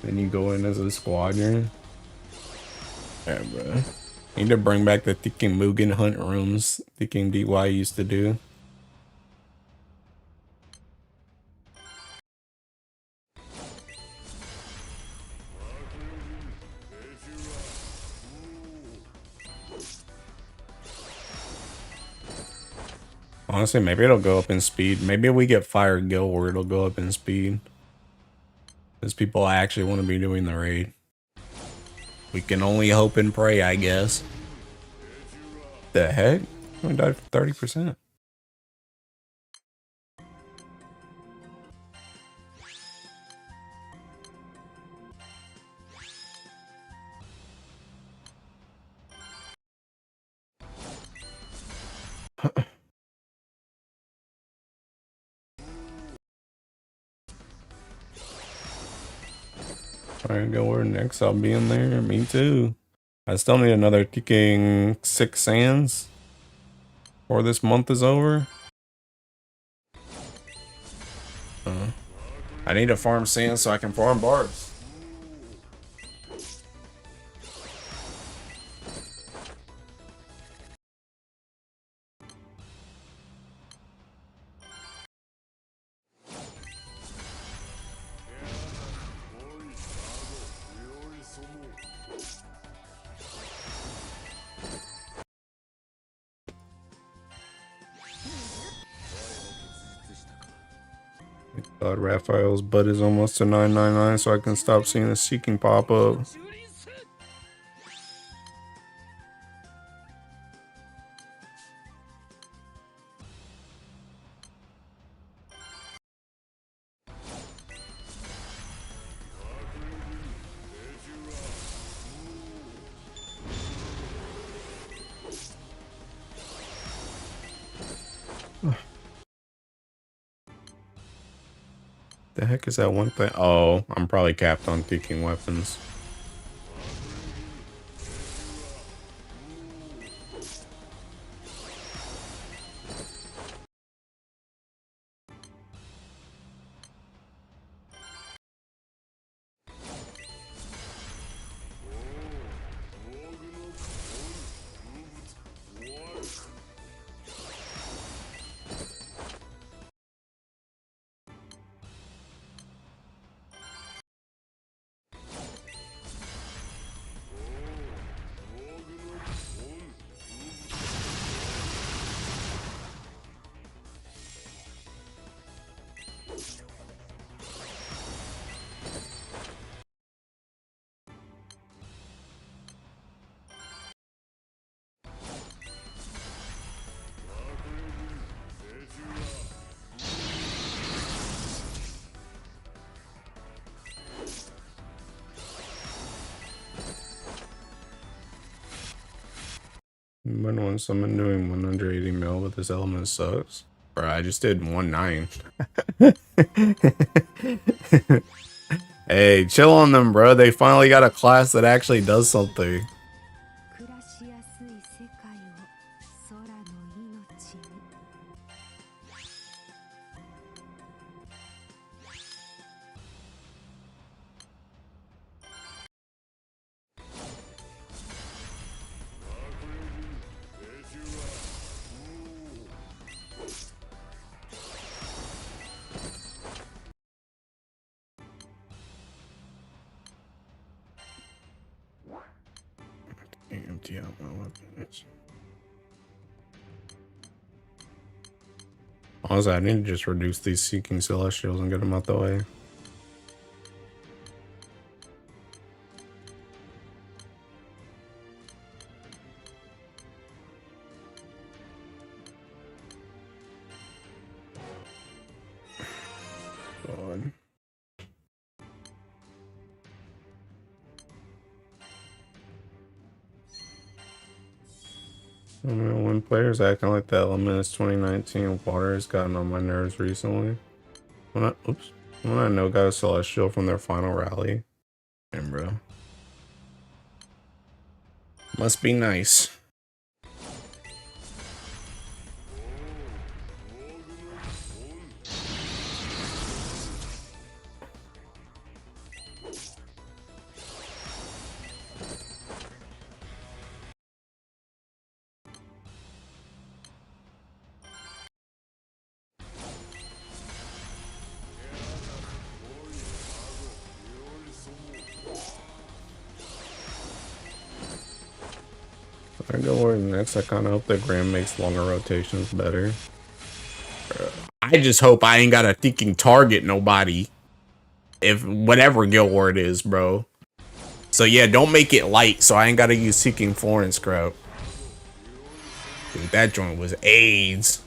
Then you go in as a squadron. Yeah, bro. Need to bring back the thinking Mugen hunt rooms thinking DY used to do. Honestly, maybe it'll go up in speed. Maybe if we get Fire Guild, it'll go up in speed. Because people actually want to be doing the raid. We can only hope and pray, I guess. The heck? I died for 30%. Alright, go where next. I'll be in there. Me too. I still need another ticking 6 sands before this month is over. I need to farm sand so I can farm barbs. God, Raphael's butt is almost to 999, so I can stop seeing the seeking pop up. The heck is that one thing? Oh, I'm probably capped on taking weapons. When one summon doing 180 mil with this element sucks. Bro, I just did 1.9. Hey, chill on them, bro. They finally got a class that actually does something. Empty out my weapons. Honestly, I need to just reduce these Seeking Celestials and get them out the way. God. I don't know, when players acting like that Luminous 2019 water has gotten on my nerves recently. When I know got a Celestial from their final rally. Damn, bro. Must be nice. I go where next. I kind of hope that Graham makes longer rotations better. I just hope I ain't got to thinking target nobody. If whatever guild war it is, bro. So yeah, don't make it light so I ain't got to use Seeking Florence scrub. Dude, that joint was AIDS.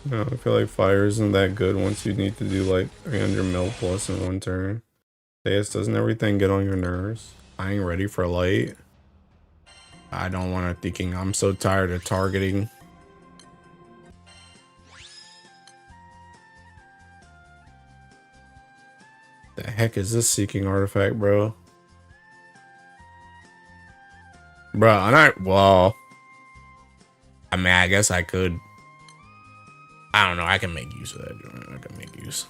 No, I feel like fire isn't that good once you need to do like 300 mil plus in one turn. Yes, doesn't everything get on your nerves? I ain't ready for light. I don't want to thinking. I'm so tired of targeting. The heck is this seeking artifact, bro? Bro, well, I mean, I guess I could. I don't know. I can make use of that. I can make use.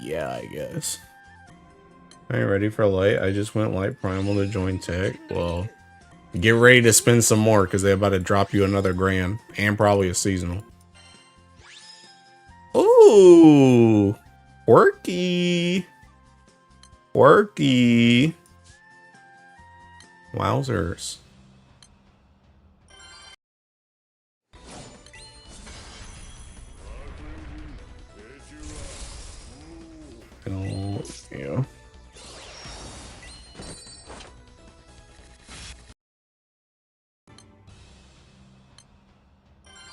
Yeah, I guess. I ain't ready for light. I just went light primal to join tech. Well, get ready to spend some more because they're about to drop you another grand and probably a seasonal. Ooh, quirky. Quirky. Wowzers. Oh, yeah.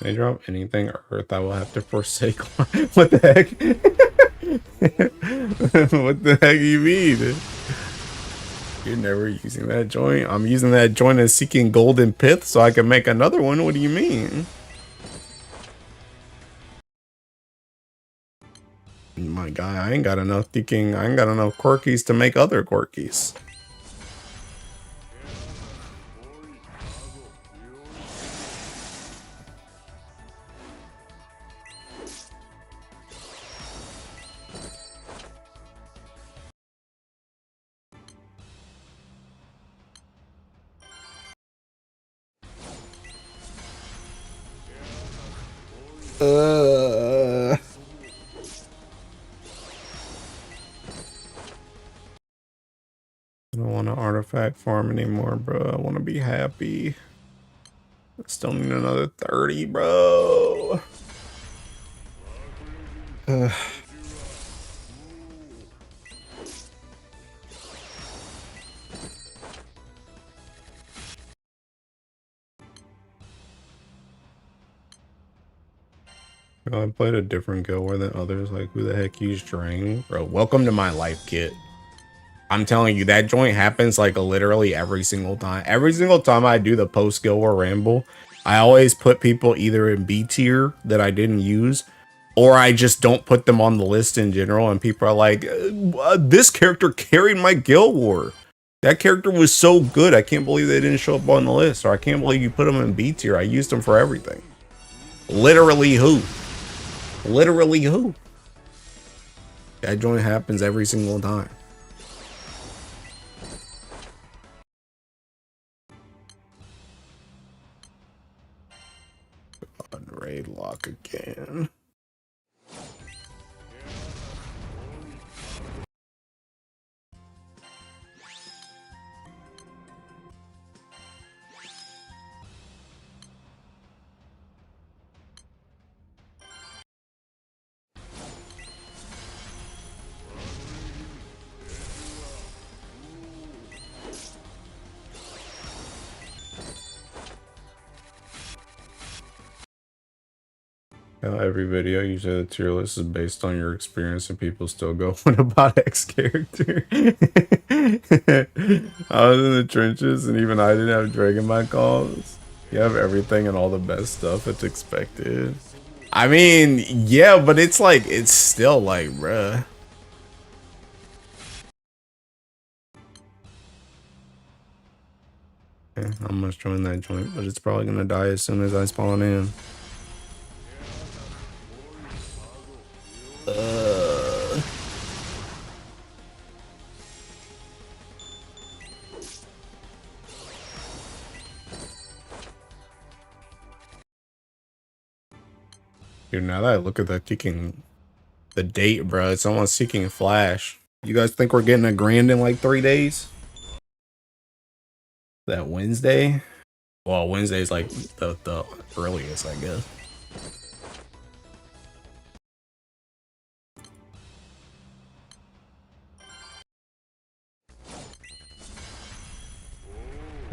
They drop anything Earth, I will have to forsake. What the heck? What the heck you mean? You're never using that joint. I'm using that joint as seeking golden pith so I can make another one. What do you mean? My guy, I ain't got enough thinking. I ain't got enough quirkies to make other quirkies. I don't want to artifact farm anymore, bro. I want to be happy. I still need another 30, bro. I played a different guild war than others. Like, who the heck used Drain? Bro, welcome to my life, kit. I'm telling you, that joint happens like literally every single time. Every single time I do the post guild war ramble, I always put people either in B tier that I didn't use, or I just don't put them on the list in general. And people are like, this character carried my guild war. That character was so good. I can't believe they didn't show up on the list. Or I can't believe you put them in B tier. I used them for everything. Literally who? Literally who? That joint happens every single time. Raid lock again. Every video you say the tier list is based on your experience and people still go, what about X character? I was in the trenches and even I didn't have Dragonmite calls. You have everything and all the best stuff. It's expected. I mean, yeah, but it's like, it's still like, bruh. Yeah, I must join that joint, but it's probably gonna die as soon as I spawn in. Dude, now that I look at that kicking, The date, bro. It's almost Seeking Flash. You guys think we're getting a grand in like 3 days? That Wednesday? Well, Wednesday is like the earliest, I guess.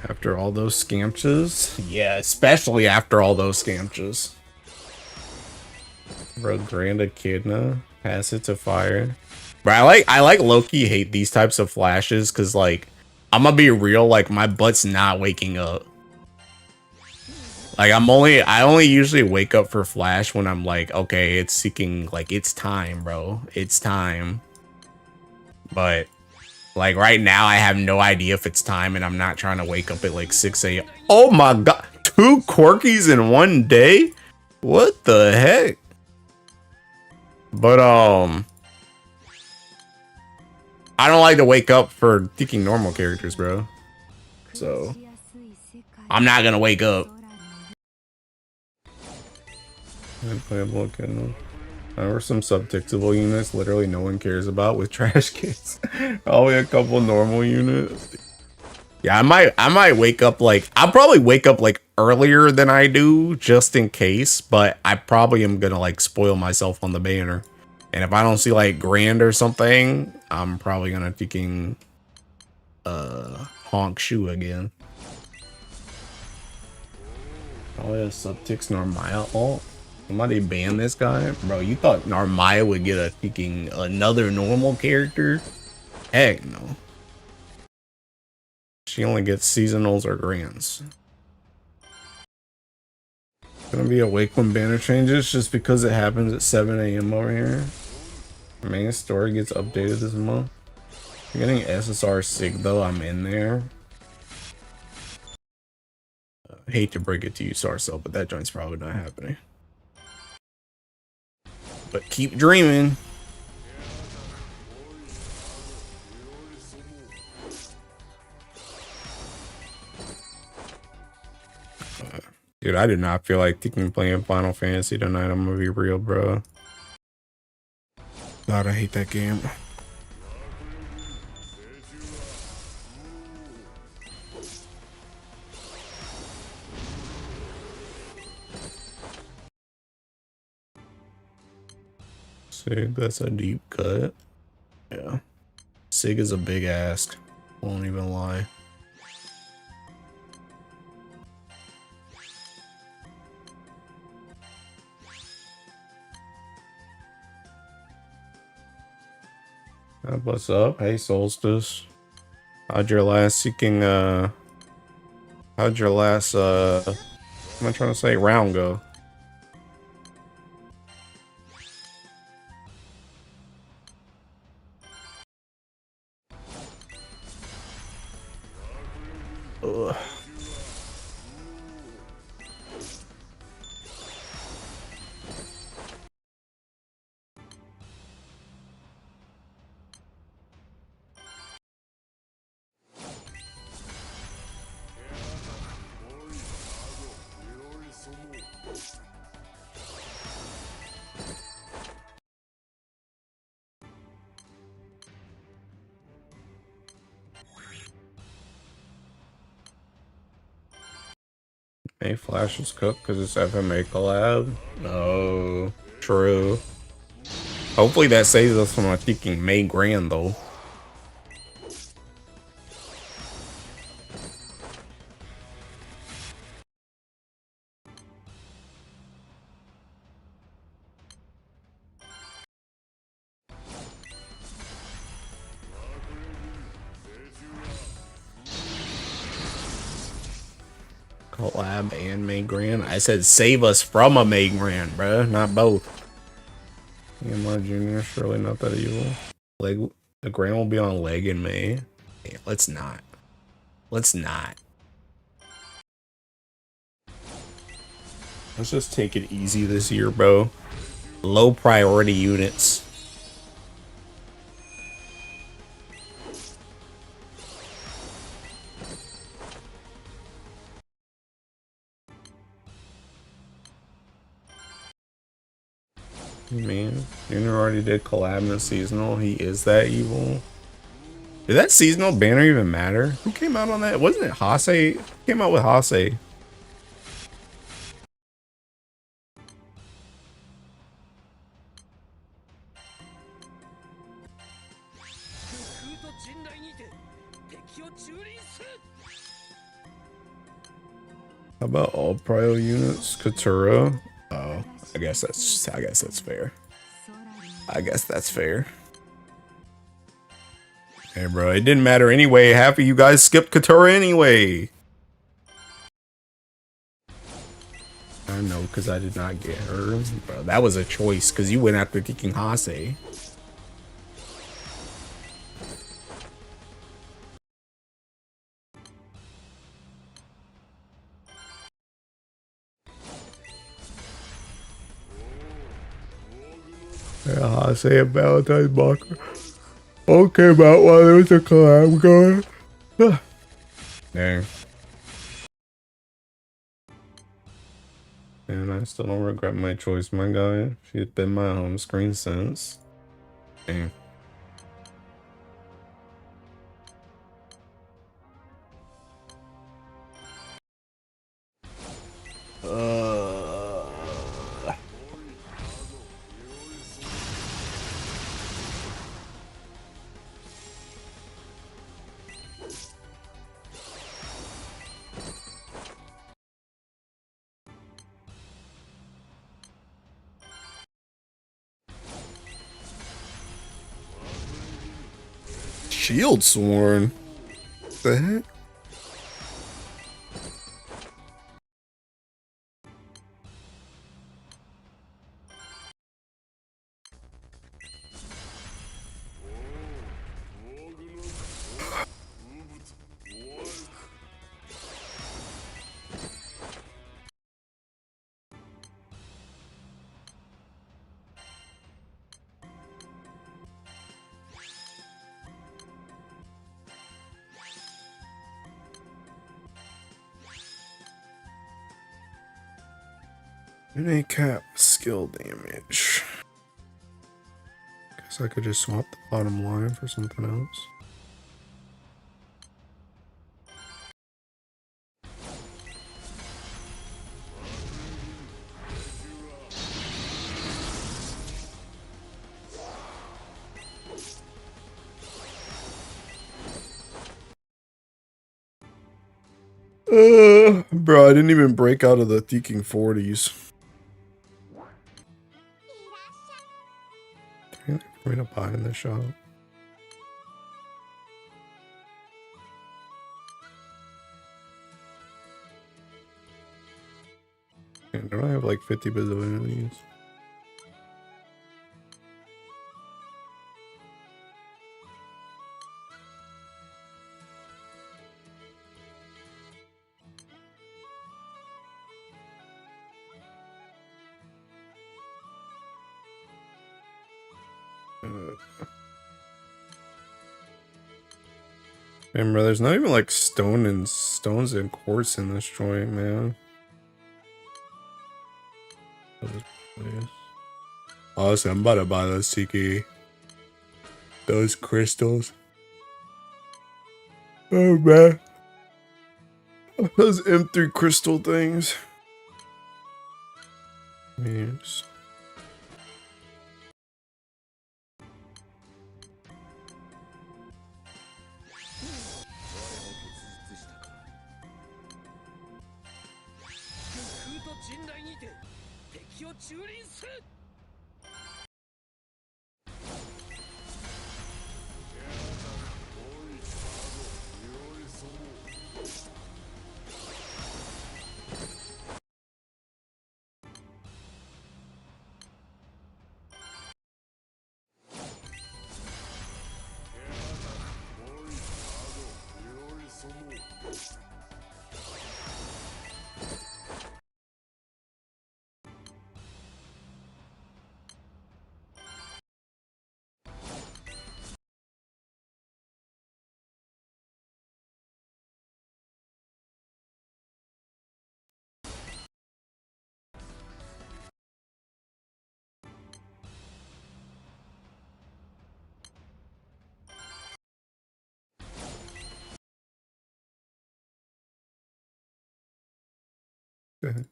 After all those scamches? Yeah, especially after all those scamches. Bro, Grand Echidna, pass it to fire. But I like low-key hate these types of flashes because like I'm gonna be real, like my butt's not waking up. Like I only usually wake up for flash when I'm like, okay, it's seeking, like it's time, bro. It's time. But like right now I have no idea if it's time and I'm not trying to wake up at like 6 a.m. Oh my god, 2 Corkies in one day? What the heck? But I don't like to wake up for thinking normal characters, bro. So I'm not gonna wake up. Unplayable Kindle. There were some subtixable units literally no one cares about with trash kits. Only a couple normal units. Yeah, I might wake up like I'll probably wake up like earlier than I do just in case, but I probably am gonna like spoil myself on the banner. And if I don't see like Grand or something, I'm probably gonna thinking honk shoe again. Oh yeah, subtix Narmaya alt. Somebody ban this guy? Bro, you thought Narmaya would get a freaking another normal character? Heck no. She only gets seasonals or grands. Gonna be awake when banner changes just because it happens at 7 a.m. over here. Main story gets updated this month. I'm getting SSR SIG though, I'm in there. Hate to break it to you, Sarcel, but that joint's probably not happening. But keep dreaming. Dude, I did not feel like playing Final Fantasy tonight. I'm gonna be real, bro. God, I hate that game. Sig, that's a deep cut. Yeah. Sig is a big ask. Won't even lie. What's up? Hey, Solstice. How'd your last seeking, how'd your last, what am I trying to say, round go? Ugh. Hey, Flash is cooked because it's FMA collab. Oh, true. Hopefully that saves us from thinking May Grand though. Collab and May Grand. I said save us from a May Grand, bruh, not both. Yeah, my junior, surely not that evil. Leg, the Grand will be on leg in May. Yeah, let's not. Let's not. Let's just take it easy this year, bro. Low priority units. Man, Junior already did collab in the seasonal. He is that evil. Did that seasonal banner even matter? Who came out on that? Wasn't it Hase? Who came out with Hase? How about all prio units? Katura? Oh, I guess that's fair. I guess that's fair. Hey bro, it didn't matter anyway. Half of you guys skipped Katura anyway. I know, because I did not get her. Bro, that was a choice, because you went after taking Hase. Yeah, Hase and Valentine's Blocker. All came out while there was a collab going. Dang. And I still don't regret my choice, my guy. She's been my home screen since. Dang. Shield Sworn? What the heck? Unit cap skill damage. Guess I could just swap the bottom line for something else. Bro, I didn't even break out of the Thinking 40s. Can we to buy in the shop? Man, don't I have like 50 bazillion of these? Man, bro, there's not even like stones and quartz in this joint, man. Honestly, I'm about to buy those Tiki. Those crystals. Oh, man. Those M3 crystal things. Yes. Okay.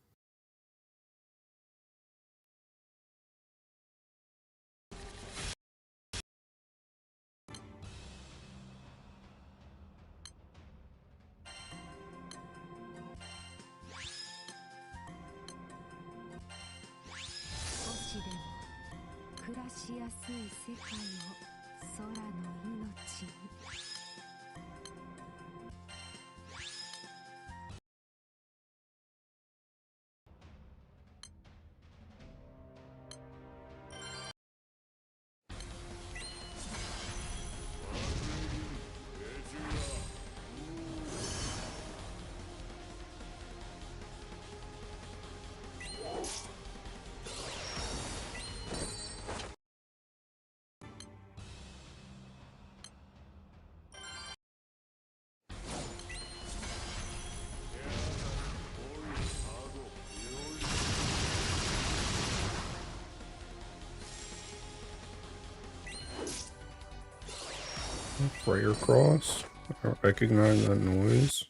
Prayer cross. I recognize that noise.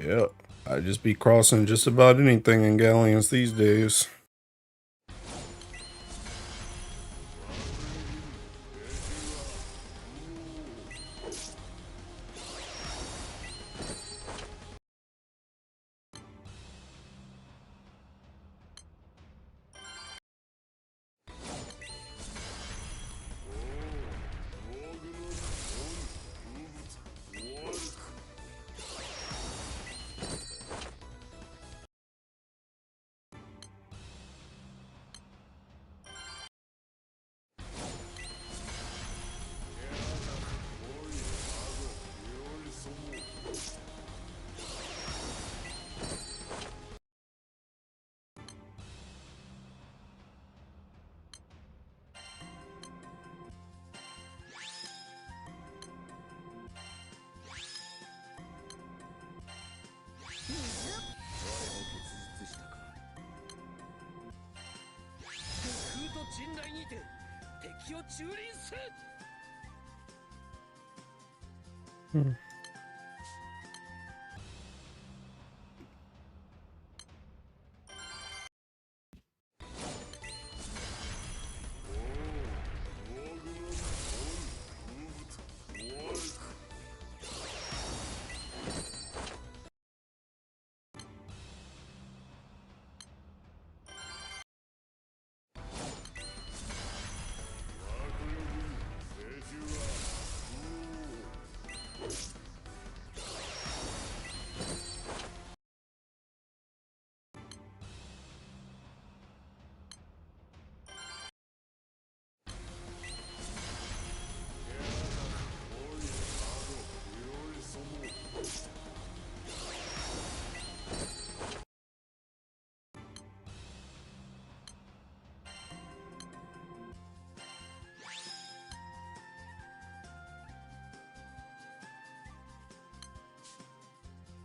Yep. I just be crossing just about anything in Galleons these days.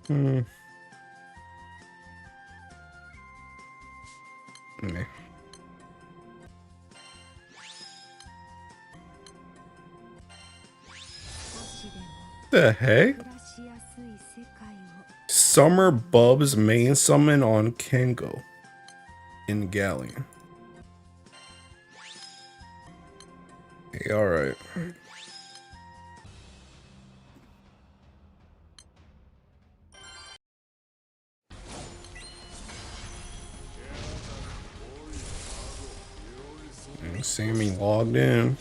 Meh. The heck? Summer Bub's main summon on Kengo in Galleon. Hey, alright. Sammy logged in.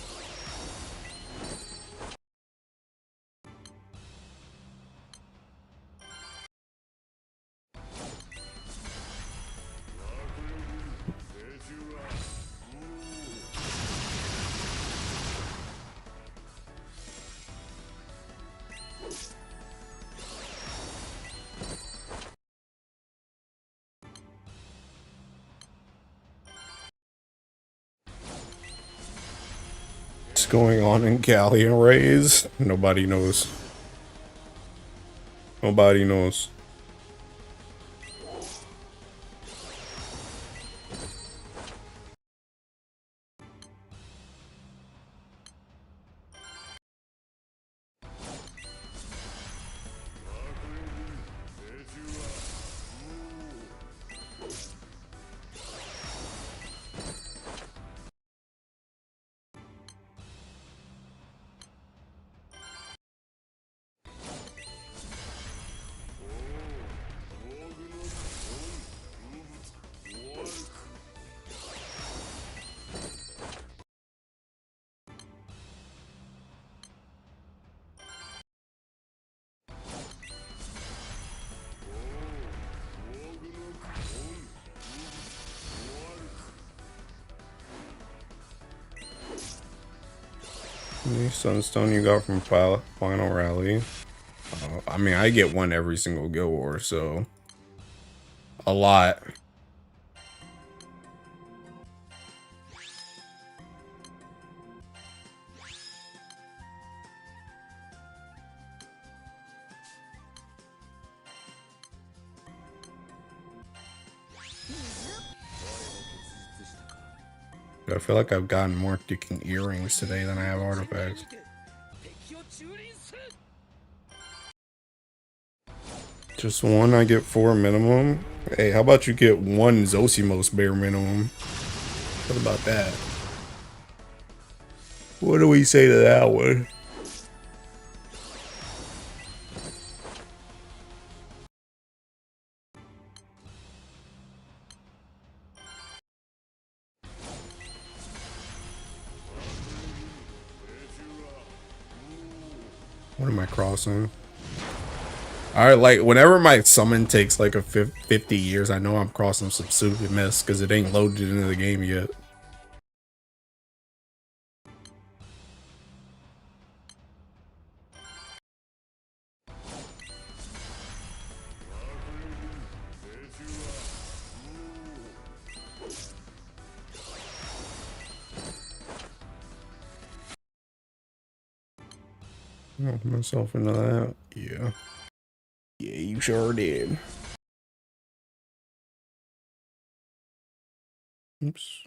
What's going on in Galleon Rays? Nobody knows. Nobody knows. Any Sunstone you got from Final Rally? I mean, I get one every single Guild War, so a lot. I feel like I've gotten more ticking earrings today than I have artifacts. Just one, I get 4 minimum. Hey, how about you get 1 Zosimos bare minimum? What about that? What do we say to that one? What am I crossing? Alright, like, whenever my summon takes like a 50 years, I know I'm crossing some stupid mess because it ain't loaded into the game yet. Knock myself into that. Yeah. Yeah, you sure did. Oops.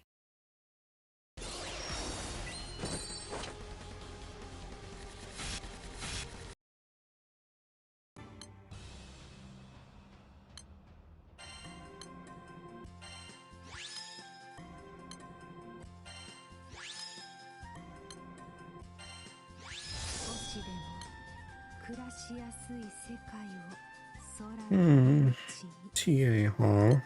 TA, huh?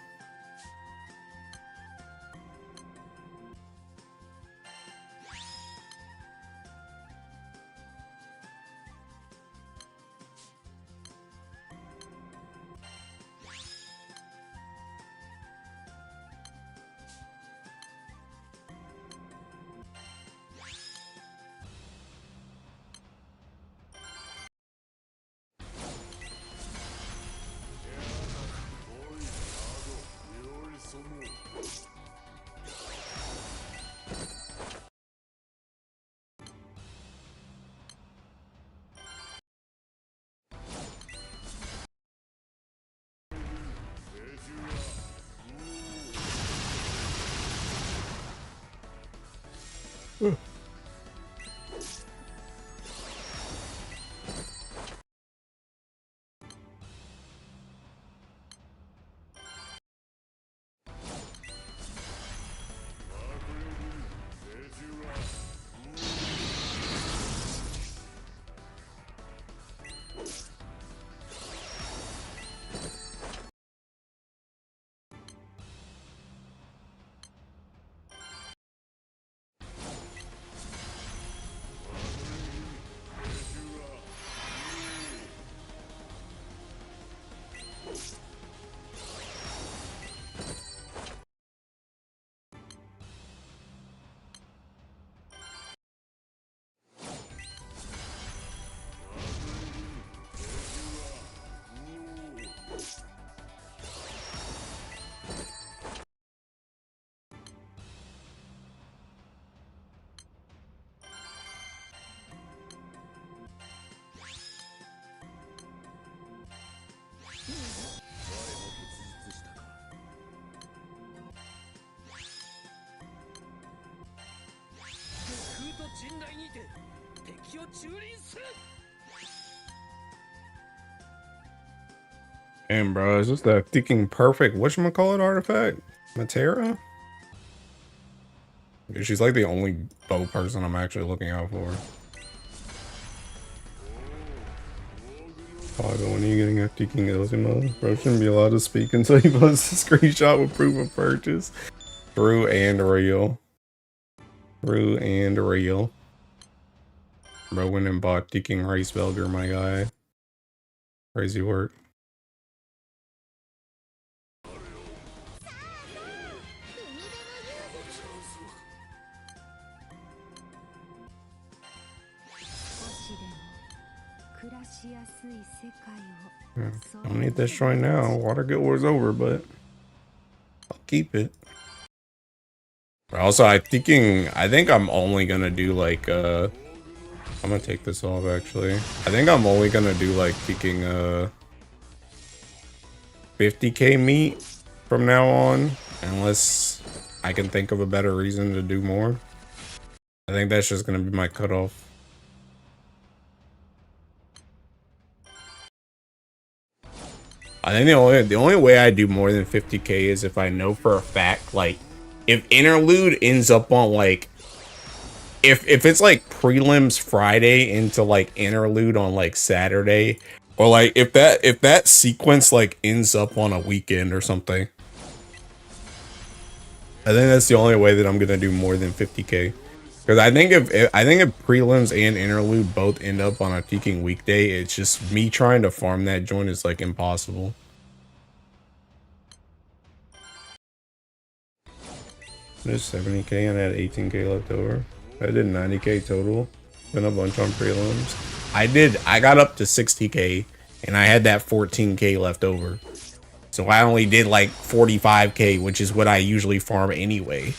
Damn, bro, is this the thinking perfect whatchamacallit artifact? Matera? Yeah, she's like the only bow person I'm actually looking out for. Pago, when are you getting a thinking Ilzimo? Bro shouldn't be allowed to speak until he posts a screenshot with proof of purchase. True and real. True and real. Bro went and bought thinking Rice Belger, my guy. Crazy work. I don't need this joint now. Water Guild War's over, but I'll keep it. Also, I think I'm only gonna do like I'm gonna take this off actually. I think I'm only gonna do like picking 50k meat from now on, unless I can think of a better reason to do more. I think that's just gonna be my cutoff. I think the only way I do more than 50k is if I know for a fact, like, if Interlude ends up on like, if it's like prelims Friday into like Interlude on like Saturday, or like if that sequence like ends up on a weekend or something. I think that's the only way that I'm gonna do more than 50k. Because I think if prelims and Interlude both end up on a peaking weekday, it's just me trying to farm that joint is like impossible. There's 70k and I had 18k left over. I did 90k total. Been a bunch on prelims. I got up to 60k and I had that 14k left over. So I only did like 45k, which is what I usually farm anyway.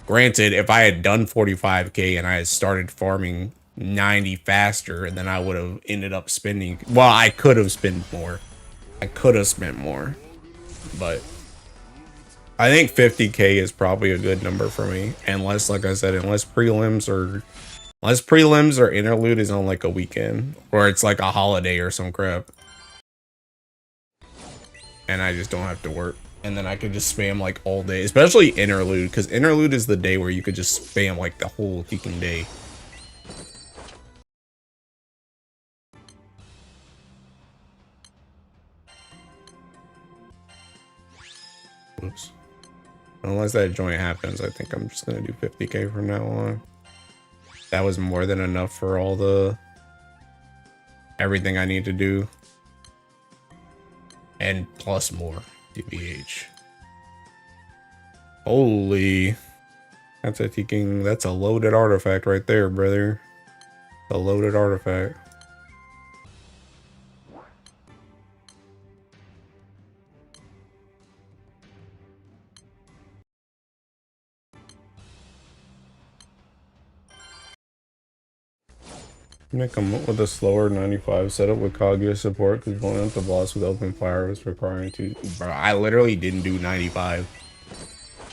Granted, if I had done 45k and I had started farming 90 faster, then I would have ended up spending, well, I could have spent more. I could have spent more. But I think 50k is probably a good number for me. Unless, like I said, unless prelims or Interlude is on like a weekend. Or it's like a holiday or some crap. And I just don't have to work. And then I could just spam like all day, especially Interlude, because Interlude is the day where you could just spam like the whole freaking day. Oops. Unless that joint happens, I think I'm just gonna do 50k from now on. That was more than enough for all the everything I need to do. And plus more, DBH. Holy, that's a loaded artifact right there, brother. A loaded artifact. I'm gonna come up with a slower 95 setup with Kaguya support because going up the boss with open fire was requiring to. Bro, I literally didn't do 95.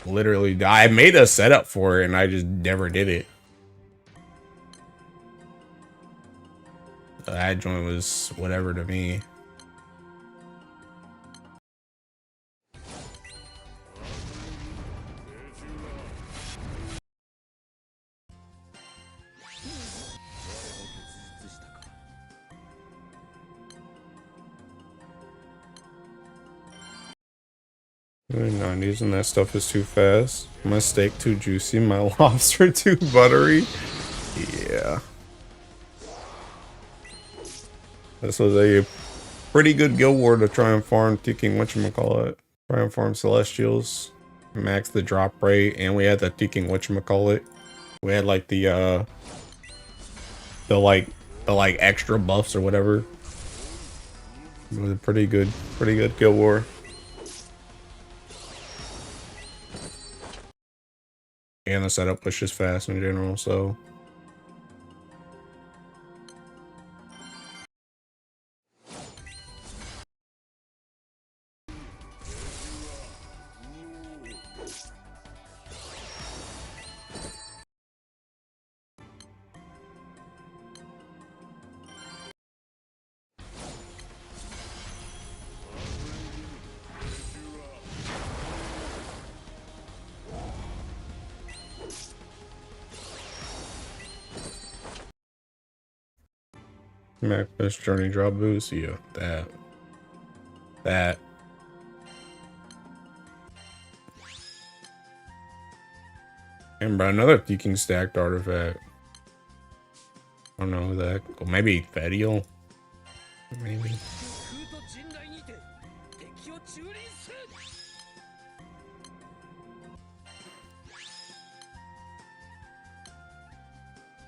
Literally, I made a setup for it and I just never did it. That joint was whatever to me. Really 90s and that stuff is too fast. My steak too juicy, my lobster too buttery. Yeah. This was a pretty good guild war to try and farm Ticking whatchamacallit. Try and farm Celestials. Max the drop rate, and we had the Ticking whatchamacallit. We had like the extra buffs or whatever. It was a pretty good guild war. And the setup was just fast in general, so. Macbeth Journey drop boost, yeah, that. And bro, another Peking stacked artifact. I don't know who that. Well, maybe Fedial. Maybe.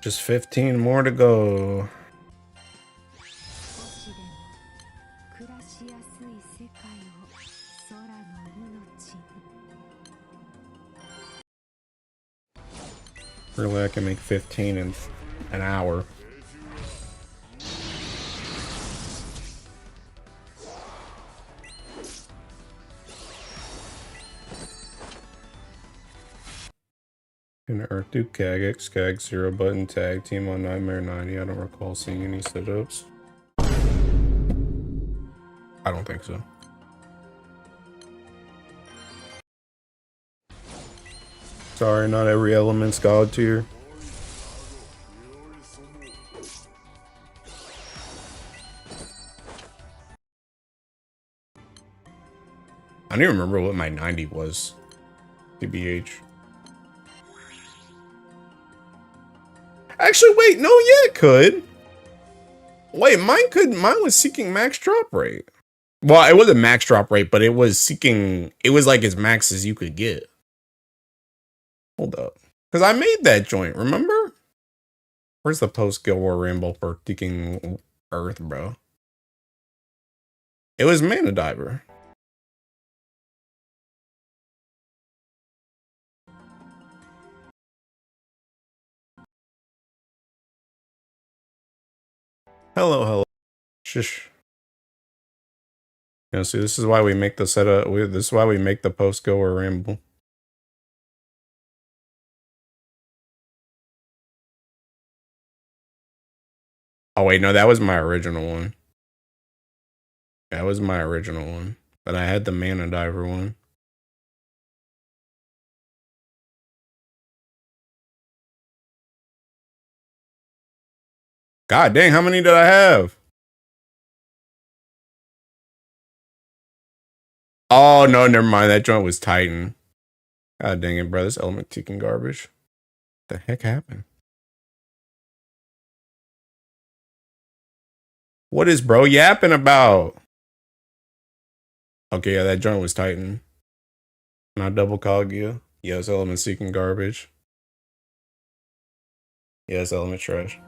Just 15 more to go. can make 15 in an hour. An Earth Duke Kagix, Kag 0 button tag team on Nightmare 90. I don't recall seeing any setups. I don't think so. Sorry, not every element's god tier. I don't even remember what my 90 was. TBH. Actually, wait, no, yeah, it could. Wait, mine was seeking max drop rate. Well, it wasn't max drop rate, but it was seeking, it was like as max as you could get. Hold up. Because I made that joint, remember? Where's the post Guild War Ramble for seeking Earth, bro? It was Mana Diver. Hello, hello. Shush. You know, see, this is why we make the setup. This is why we make the post Guild War Ramble. Oh wait, no, that was my original one. That was my original one. But I had the Mana Diver one. God dang, how many did I have? Oh, no, never mind. That joint was Titan. God dang it, bro. This element seeking garbage. What the heck happened? What is bro yapping about? Okay, yeah, that joint was Titan. Not double Kaguya. Yes, element seeking garbage. Yes, element trash.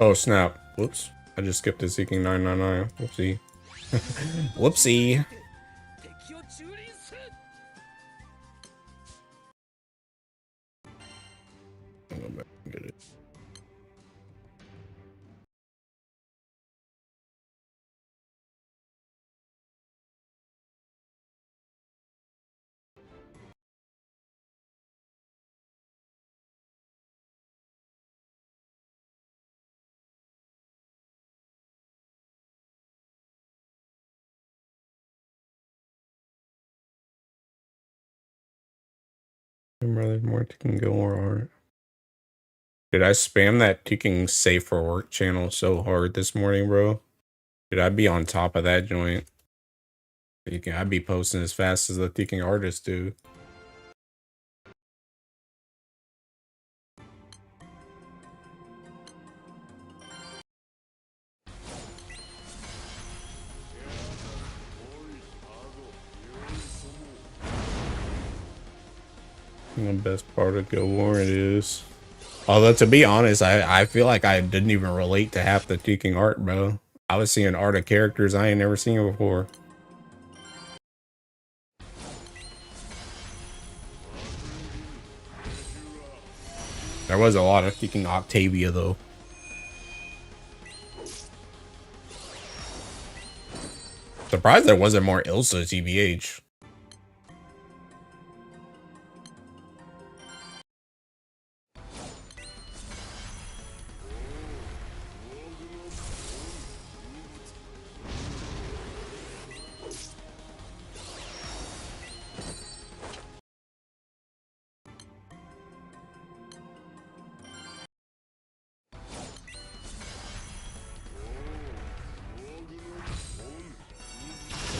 Oh, snap. Whoops. I just skipped the Seeking 999. Whoopsie. Whoopsie. I'll go back and get it. There's more Ticking Go or art. Did I spam that Ticking Safe for Work channel so hard this morning, bro? Did I be on top of that joint? I'd be posting as fast as the Ticking artists do. The best part of Go War it is. Although to be honest, I feel like I didn't even relate to half the Ticking art, bro. I was seeing art of characters I ain't never seen before. There was a lot of Ticking Octavia though. Surprised there wasn't more Ilsa TBH.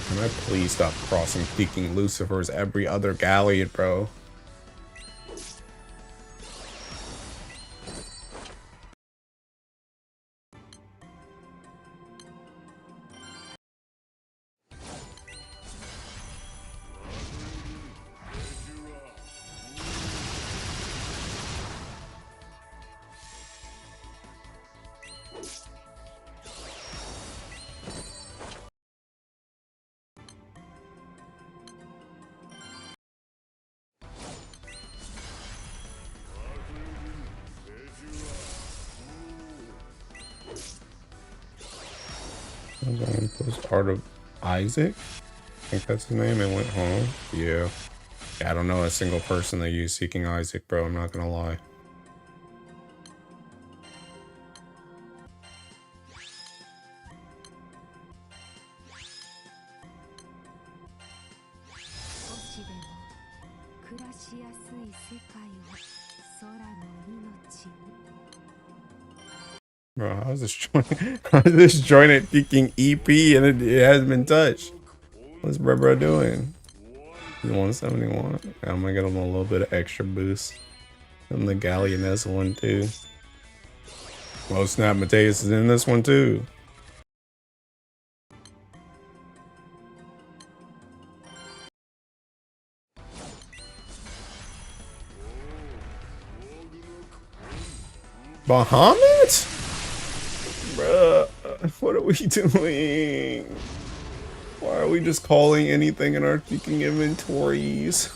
Can I please stop crossing peeking Lucifer's every other galleon, bro? Post Art of Isaac? I think that's his name, and went home. Yeah. I don't know a single person that used Seeking Isaac, bro. I'm not gonna lie. Bro, how's this joint? How's this joint at peaking EP and it hasn't been touched? What's bro doing? He's 171. I'm gonna get him a little bit of extra boost. And the Galleon S one too. Well, Snap Mateus is in this one too. Bahamut? Bruh, what are we doing? Why are we just calling anything in our peaking inventories?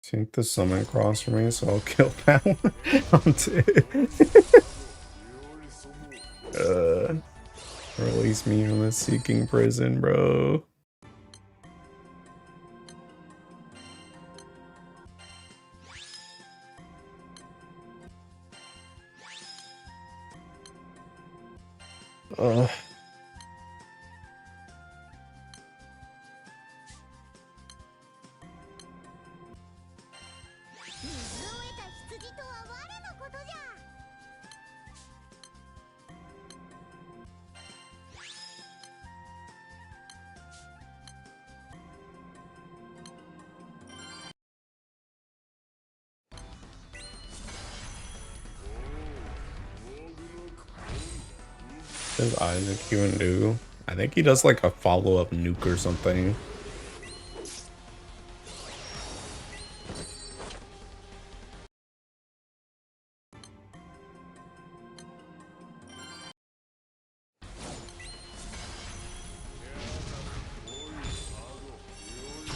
Take the summon cross for me so I'll kill that one. I'm dead. Release me from the seeking prison, bro. Does Isaac even do? I think he does like a follow-up nuke or something.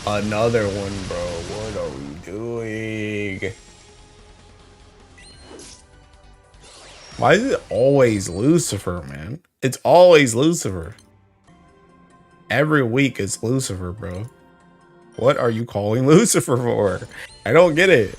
Another one, bro. What are we doing? Why is it always Lucifer, man? It's always Lucifer. Every week it's Lucifer, bro. What are you calling Lucifer for? I don't get it.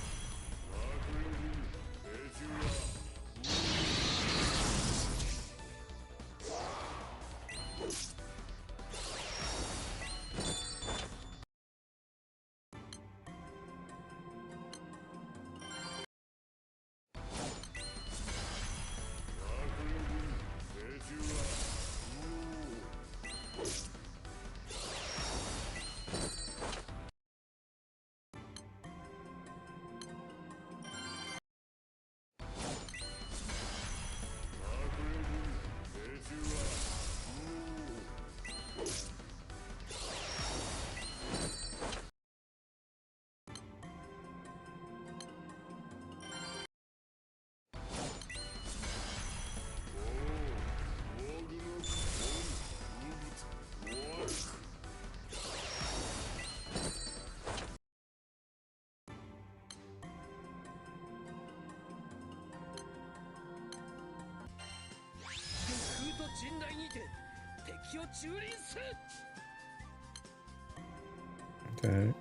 Okay.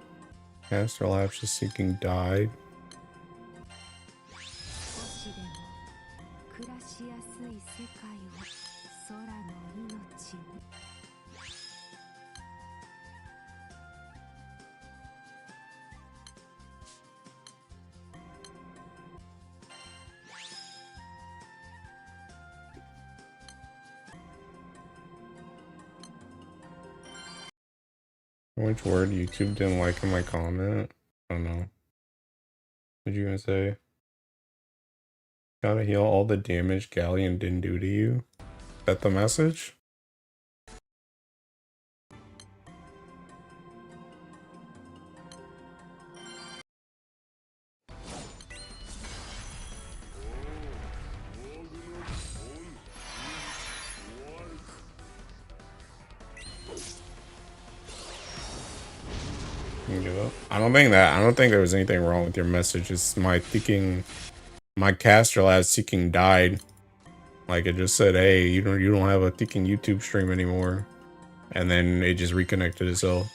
Caster Labs is seeking died. Which word YouTube didn't like in my comment? I don't know. What'd you gonna say? Gotta heal all the damage Galleon didn't do to you? Is that the message? I don't think there was anything wrong with your message. It's my thinking, my caster lab seeking died. Like it just said, hey, you don't have a thinking YouTube stream anymore. And then it just reconnected itself.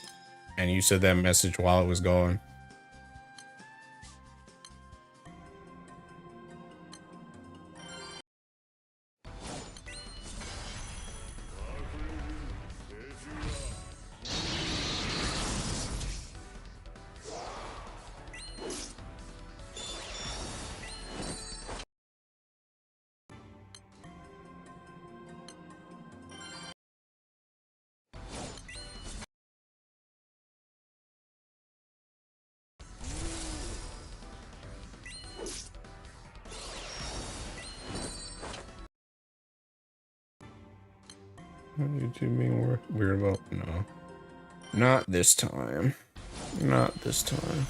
And you said that message while it was gone. YouTube being weird about? No. Not this time. Not this time.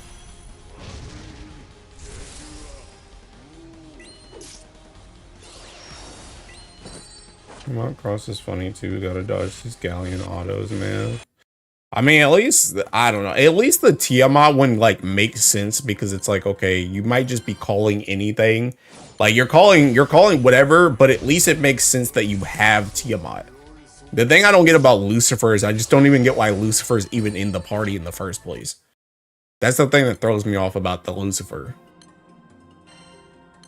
Mount Cross is funny too. Gotta dodge these Galleon autos, man. I mean, at least, I don't know. At least the Tiamat one, like, makes sense because it's like, okay, you might just be calling anything. Like, you're calling whatever, but at least it makes sense that you have Tiamat. The thing I don't get about Lucifer is I just don't even get why Lucifer is even in the party in the first place. That's the thing that throws me off about the Lucifer.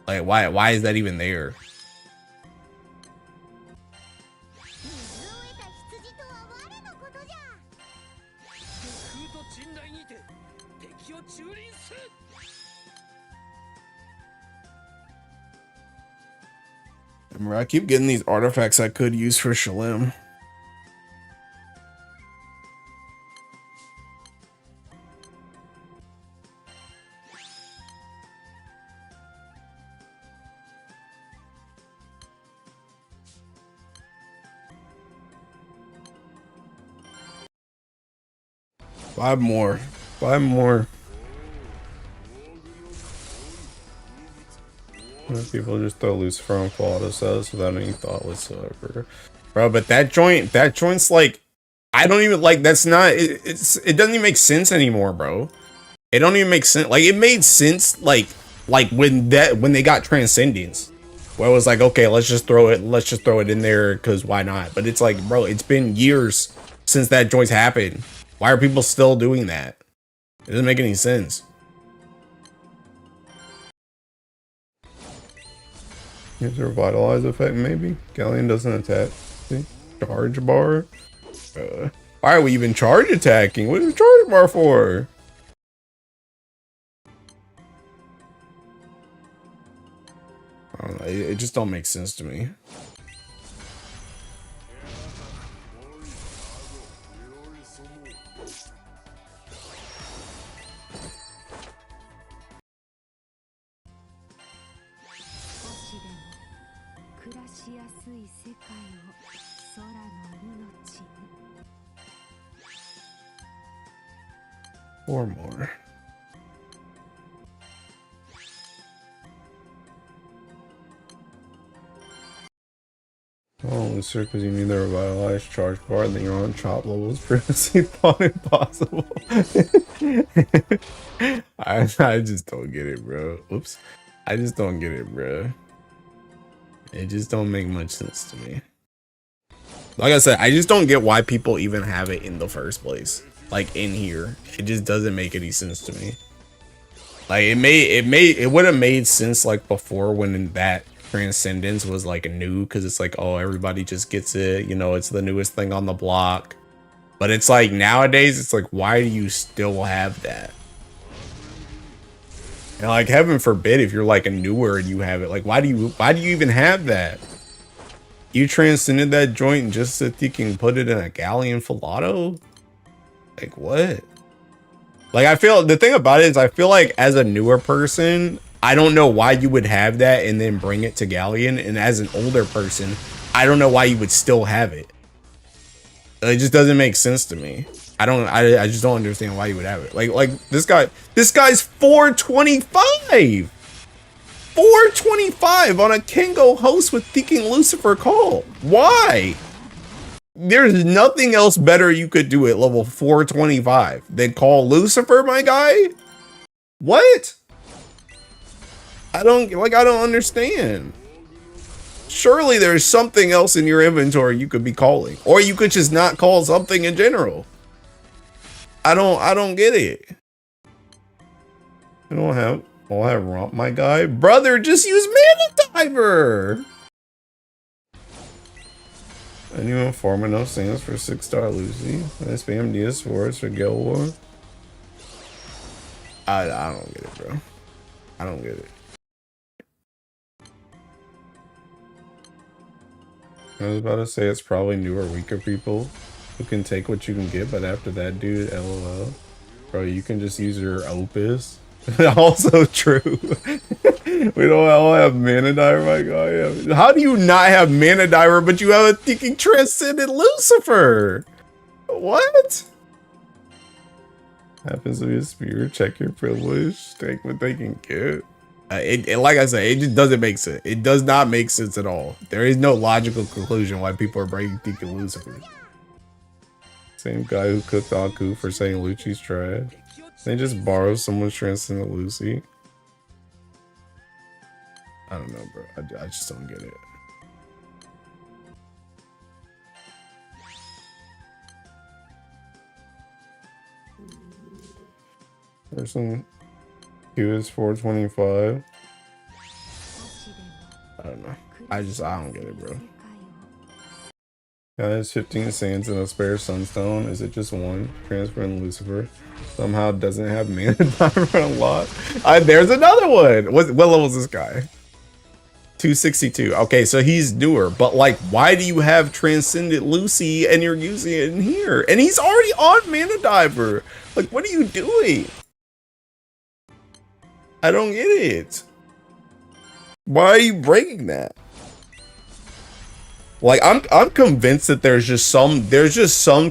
Like, why is that even there? Remember, I keep getting these artifacts I could use for Shalem. Five more. Five more. People just throw Lucifer on Quality says without any thought whatsoever. Bro, but that joint's like, I don't even like, that's not, it doesn't even make sense anymore, bro. It don't even make sense. Like, it made sense like when they got Transcendence, where it was like, okay, let's just throw it in there because why not? But it's like, bro, it's been years since that joint's happened. Why are people still doing that? It doesn't make any sense. Here's a revitalize effect, maybe? Galleon doesn't attack. See? Charge bar? Why are we even charge attacking? What is a charge bar for? I don't know. It just don't make sense to me. Four more. Oh, Lucifer, because you need the revitalized charge bar, and then you're on chop levels previously thought impossible. I just don't get it, bro. Oops. I just don't get it, bro. It just don't make much sense to me. Like I said, I just don't get why people even have it in the first place. Like in here, it just doesn't make any sense to me. Like it would have made sense like before when that Transcendence was like new, because it's like, oh, everybody just gets it, you know, it's the newest thing on the block. But it's like nowadays, it's like, why do you still have that? And like, heaven forbid if you're like a newer and you have it, like, why do you even have that? You transcended that joint just so you can put it in a galleon filato? Like, what? Like, I feel, the thing about it is I feel like as a newer person, I don't know why you would have that and then bring it to galleon. And as an older person, I don't know why you would still have it. It just doesn't make sense to me. I just don't understand why you would have it. Like this guy's 425. 425 on a Kengo host with Thinking Lucifer Call. Why? There's nothing else better you could do at level 425 than call Lucifer, my guy. What? I don't understand. Surely there's something else in your inventory you could be calling, or you could just not call something in general. I don't get it. I'll have Romp, my guy. Brother, just use Mana Diver. Anyone farm enough sands for 6-star Lucy? I spam DS4s for Gale War. I don't get it, bro. I don't get it. I was about to say it's probably newer, weaker people who can take what you can get, but after that, dude, LOL. Bro, you can just use your Opus. Also true. We don't all have Mana Diver, my god. How do you not have Mana Diver, but you have a thinking Transcendent Lucifer? What? Happens to be a spear. Check your privilege. Take what they can get. Like I said, it just doesn't make sense. It does not make sense at all. There is no logical conclusion why people are breaking thinking Lucifer. Same guy who cooked Aku for saying Lucci's trash. They just borrow someone's Transcendent Lucy. I don't know, bro. I just don't get it. Person Q is 425. I don't know. I don't get it, bro. Guy has 15 sands and a spare sunstone. Is it just one? Transferring Lucifer. Somehow doesn't have Mana Diver unlocked. There's another one. What level is this guy? 262. Okay, so he's newer, but like, why do you have Transcendent Lucy and you're using it in here? And he's already on Mana Diver. Like, what are you doing? I don't get it. Why are you breaking that? Like, I'm convinced that there's just some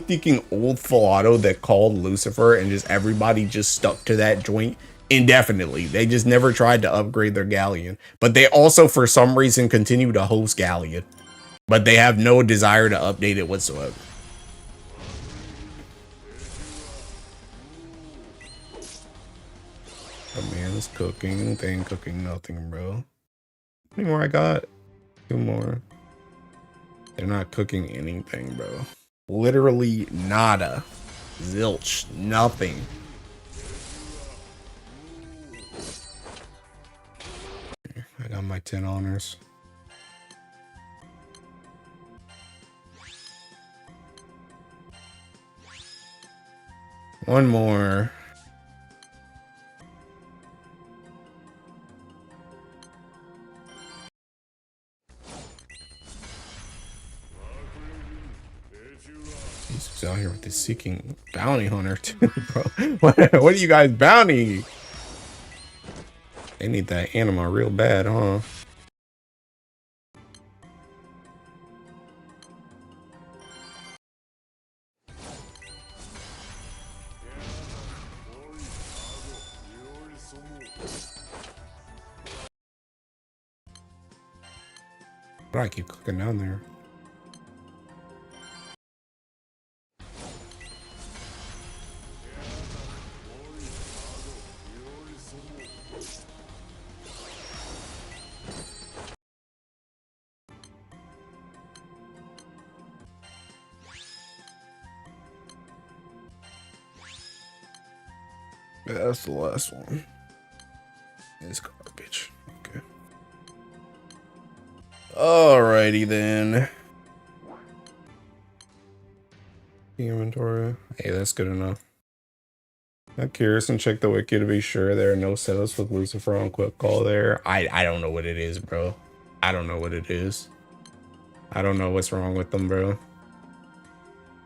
thinking old Filato that called Lucifer and just everybody just stuck to that joint indefinitely. They just never tried to upgrade their galleon, but they also for some reason continue to host galleon, but they have no desire to update it whatsoever. A man's cooking, they ain't cooking nothing, bro. How many more I got? 2 more. They're not cooking anything, bro. Literally nada. Zilch. Nothing. I got my 10 honors. One more. He's out here with this seeking bounty hunter too, bro. What are you guys bounty? They need that anima real bad, huh? But I keep clicking down there. Yeah, that's the last one. It's garbage. Okay. Alrighty then. The inventory. Hey, that's good enough. I'm curious and check the wiki to be sure there are no setups with Lucifer on quick call there. I don't know what it is, bro. I don't know what it is. I don't know what's wrong with them, bro.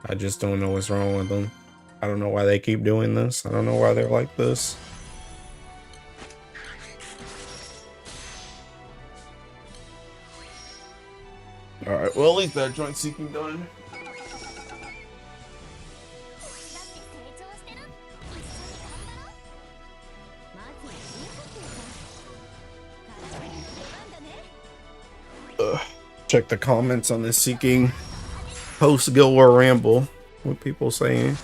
I just don't know what's wrong with them. I don't know why they keep doing this. I don't know why they're like this. Alright, well at least that joint seeking done. Check the comments on this seeking post Guild War Ramble. What people saying.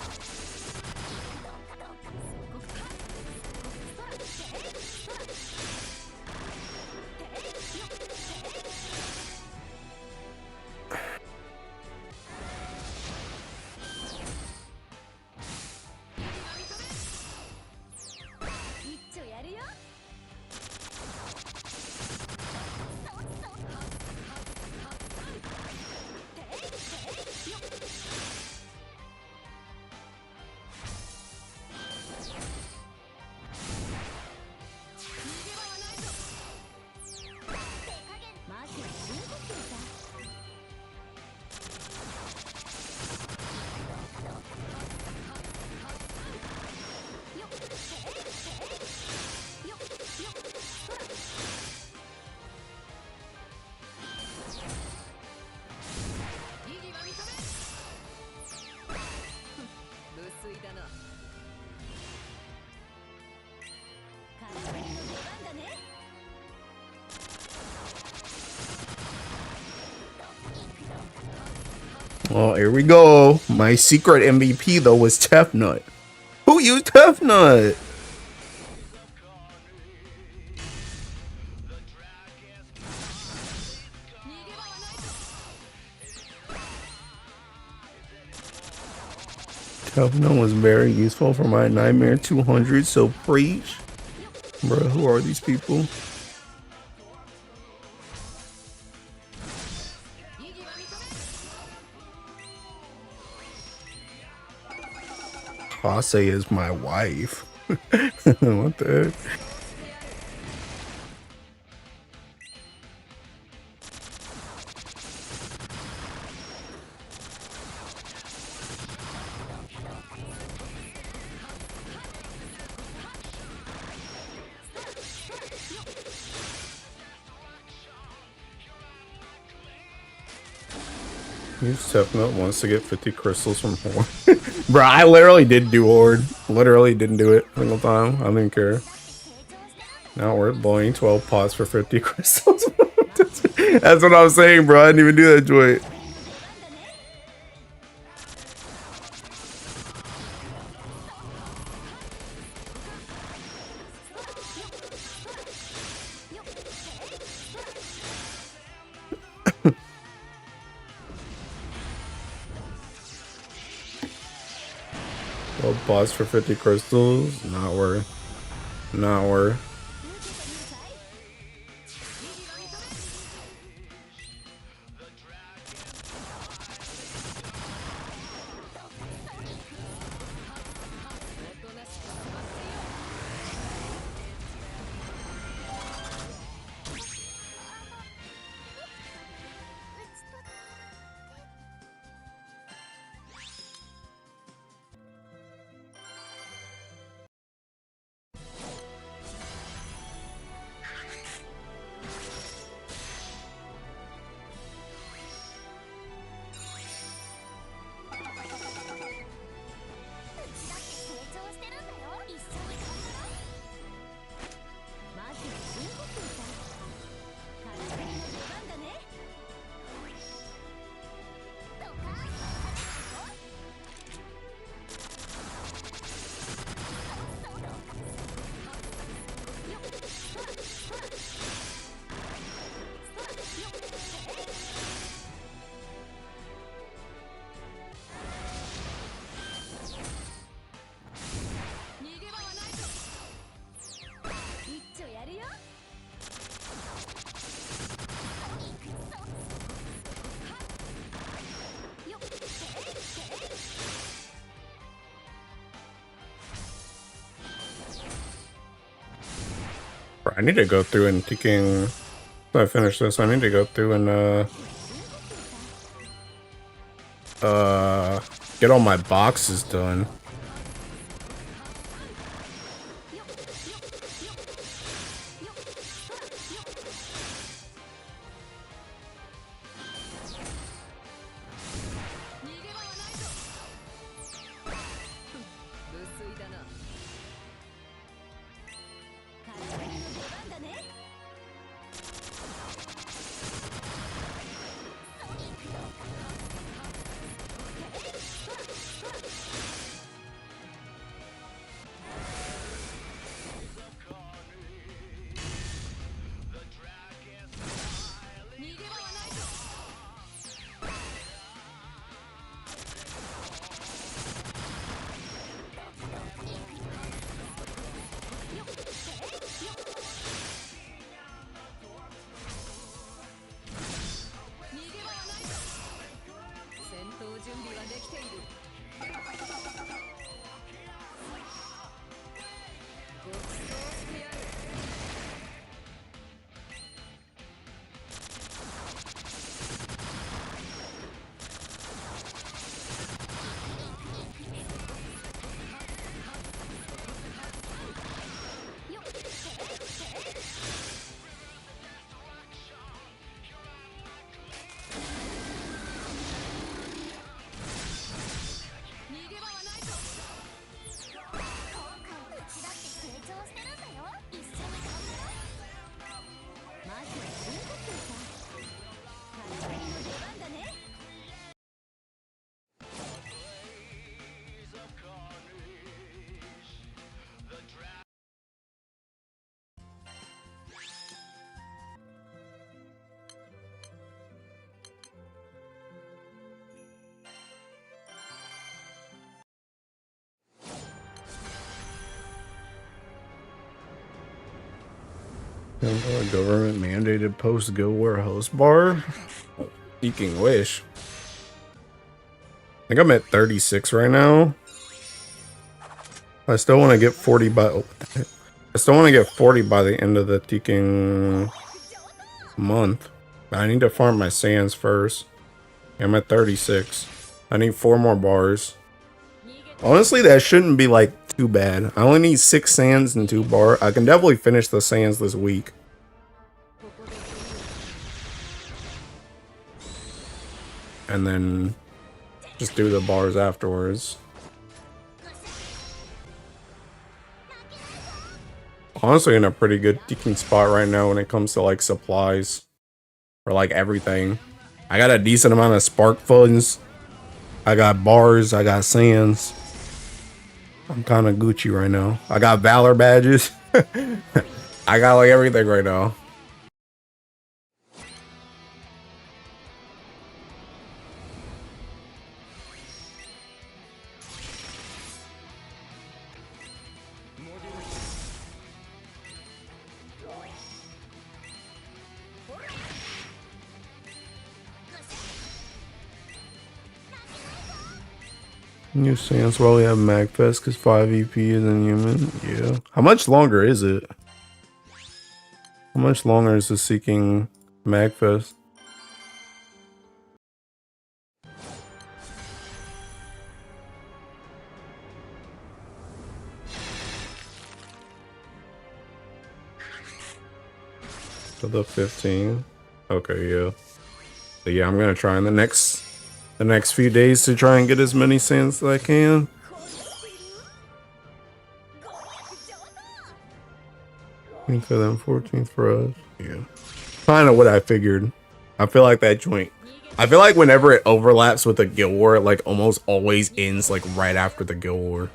Well, here we go. My secret MVP though was Tefnut. Who used Tefnut? Tefnut was very useful for my Nightmare 200, so preach. Bro, who are these people? Hase is my wife. What the heck? Tefnut wants to get 50 crystals from Horde. Bro, I literally did do Horde. Literally didn't do it a single time. I didn't care. Now we're blowing 12 pots for 50 crystals. That's what I was saying, bro. I didn't even do that joint. Well, boss for 50 crystals, not worth. Not worth. I need to go through and taking. So I finish this. I need to go through and get all my boxes done. Government mandated post Guild War host bar. Seeking wish. I think I'm at 36 right now. I still want to get 40 by. I still want to get 40 by the end of the Teking month. I need to farm my sands first. I'm at 36. I need 4 more bars. Honestly, that shouldn't be like too bad. I only need 6 sands and 2 bar. I can definitely finish the sands this week. And then just do the bars afterwards. Honestly, in a pretty good Teking spot right now when it comes to like supplies. For like everything. I got a decent amount of spark funds. I got bars, I got sands. I'm kind of Gucci right now. I got Valor badges. I got like everything right now. New Sans while we have Magfest because 5 EP is inhuman. Yeah. How much longer is it? How much longer is the Seeking Magfest? To the 15th. Okay, yeah. But yeah, I'm gonna try in the next few days to try and get as many sands as I can. For them, 14th for us. Yeah. Kind of what I figured. I feel like that joint. I feel like whenever it overlaps with the Guild War, it like almost always ends like right after the Guild War.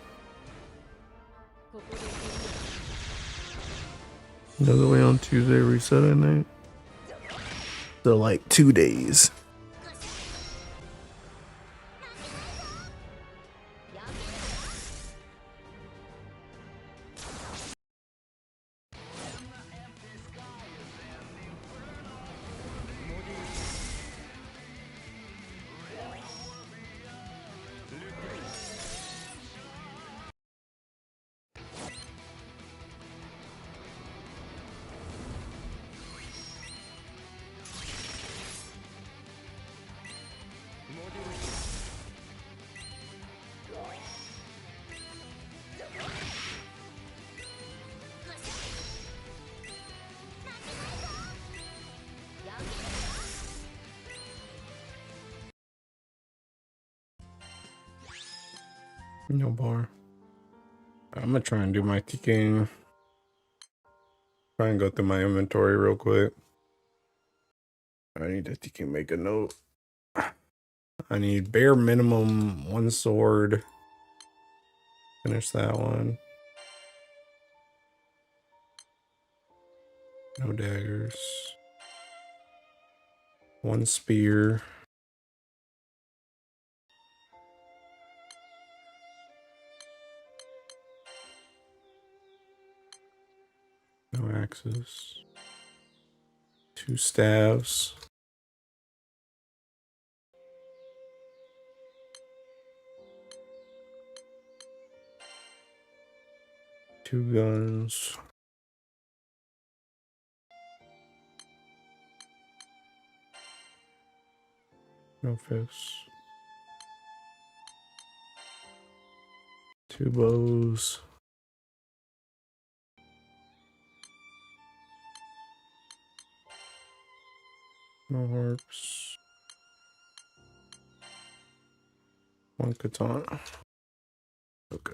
Another way on Tuesday, reset at night. So like 2 days. No bar. I'm gonna try and do my TKing. Try and go through my inventory real quick. I need to TK make a note. I need bare minimum 1 sword. Finish that one. No daggers. 1 spear. No axes. 2 staves. Two guns. No fists. 2 bows. No harps. 1 katana. Okay.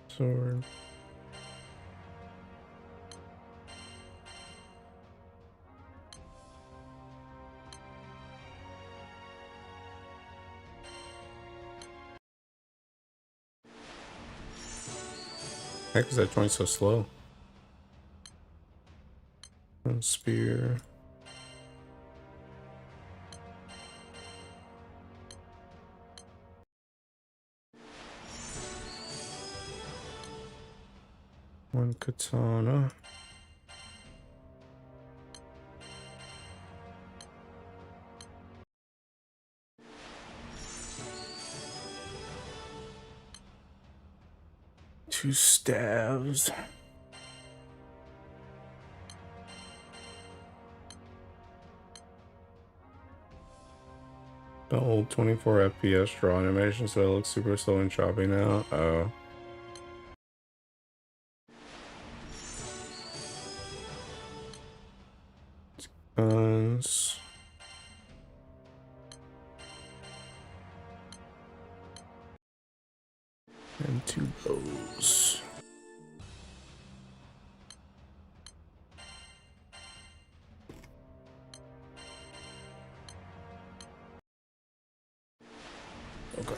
Sword. Heck is that joint so slow? 1 spear. One katana. Two staves. The old 24 FPS draw animation, so it looks super slow and choppy now. Oh. Guns. And 2 bows. Okay.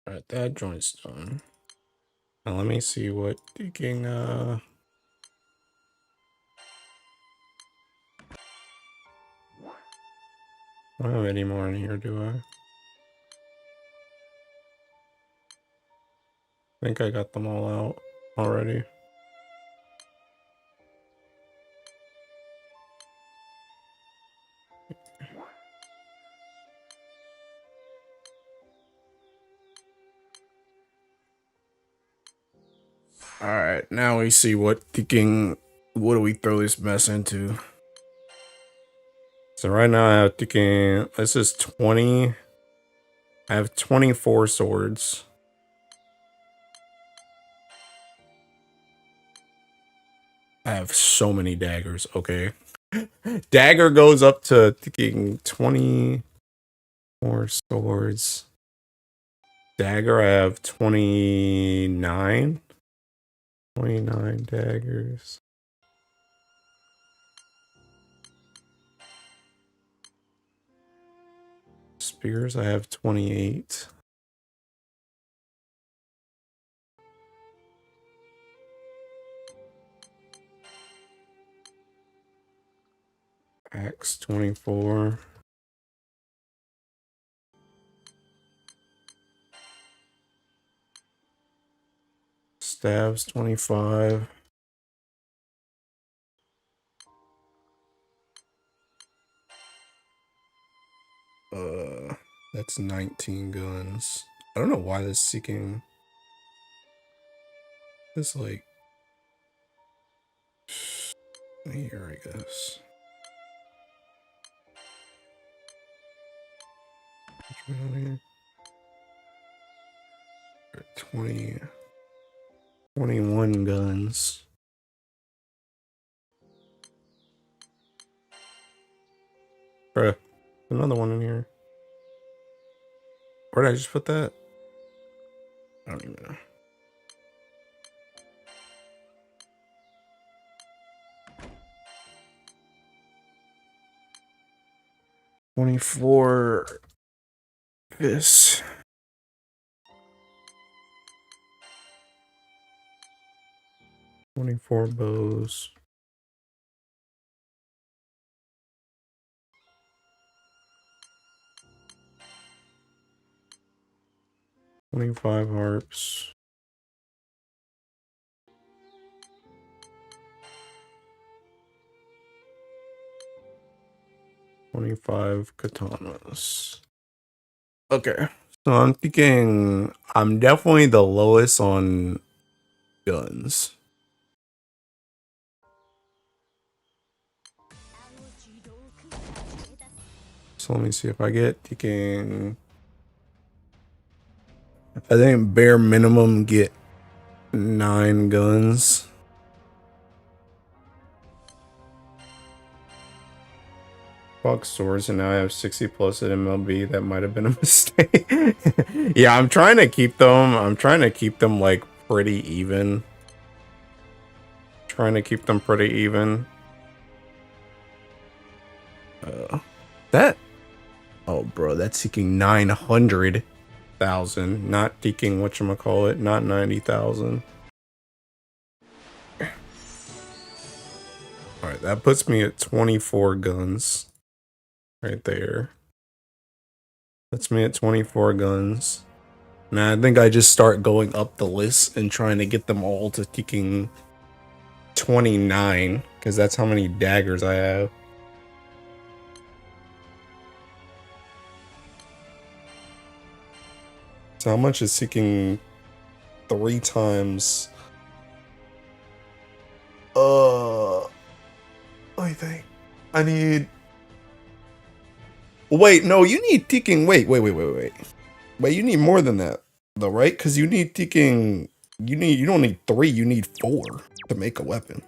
Alright, that joint's done. Now let me see what digging I don't have any more in here, do I? I think I got them all out already. Alright, now we see what do we throw this mess into? So right now I have thinking this is 20. I have 24 swords. I have so many daggers. Okay. Dagger goes up to thinking 24 swords. Dagger, I have 29. 29 daggers. Spears, I have 28. Axe, 24. Stabs, 25. That's 19 guns. I don't know why this seeking this like here, I guess. 20, 21 guns. Bruh, another one in here. Where did I just put that? I don't even know. $24. This. 24 bows. $25 harps. 25 katanas. Okay. So I'm thinking I'm definitely the lowest on guns. So let me see if I get thinking. I think bare minimum get 9 guns. Fuck swords, and now I have 60 plus at MLB. That might have been a mistake. Yeah, I'm trying to keep them. I'm trying to keep them like pretty even. Trying to keep them pretty even. That. Oh, bro, that's seeking 900,000. Not seeking whatchamacallit, not 90,000. Alright, that puts me at 24 guns. Right there. Puts me at 24 guns. Now, I think I just start going up the list and trying to get them all to seeking 29. Because that's how many daggers I have. So how much is seeking 3 times? I think I need. Wait, no, you need seeking. Wait. Wait, you need more than that, though, right? Because you need seeking. You don't need 3. You need 4 to make a weapon.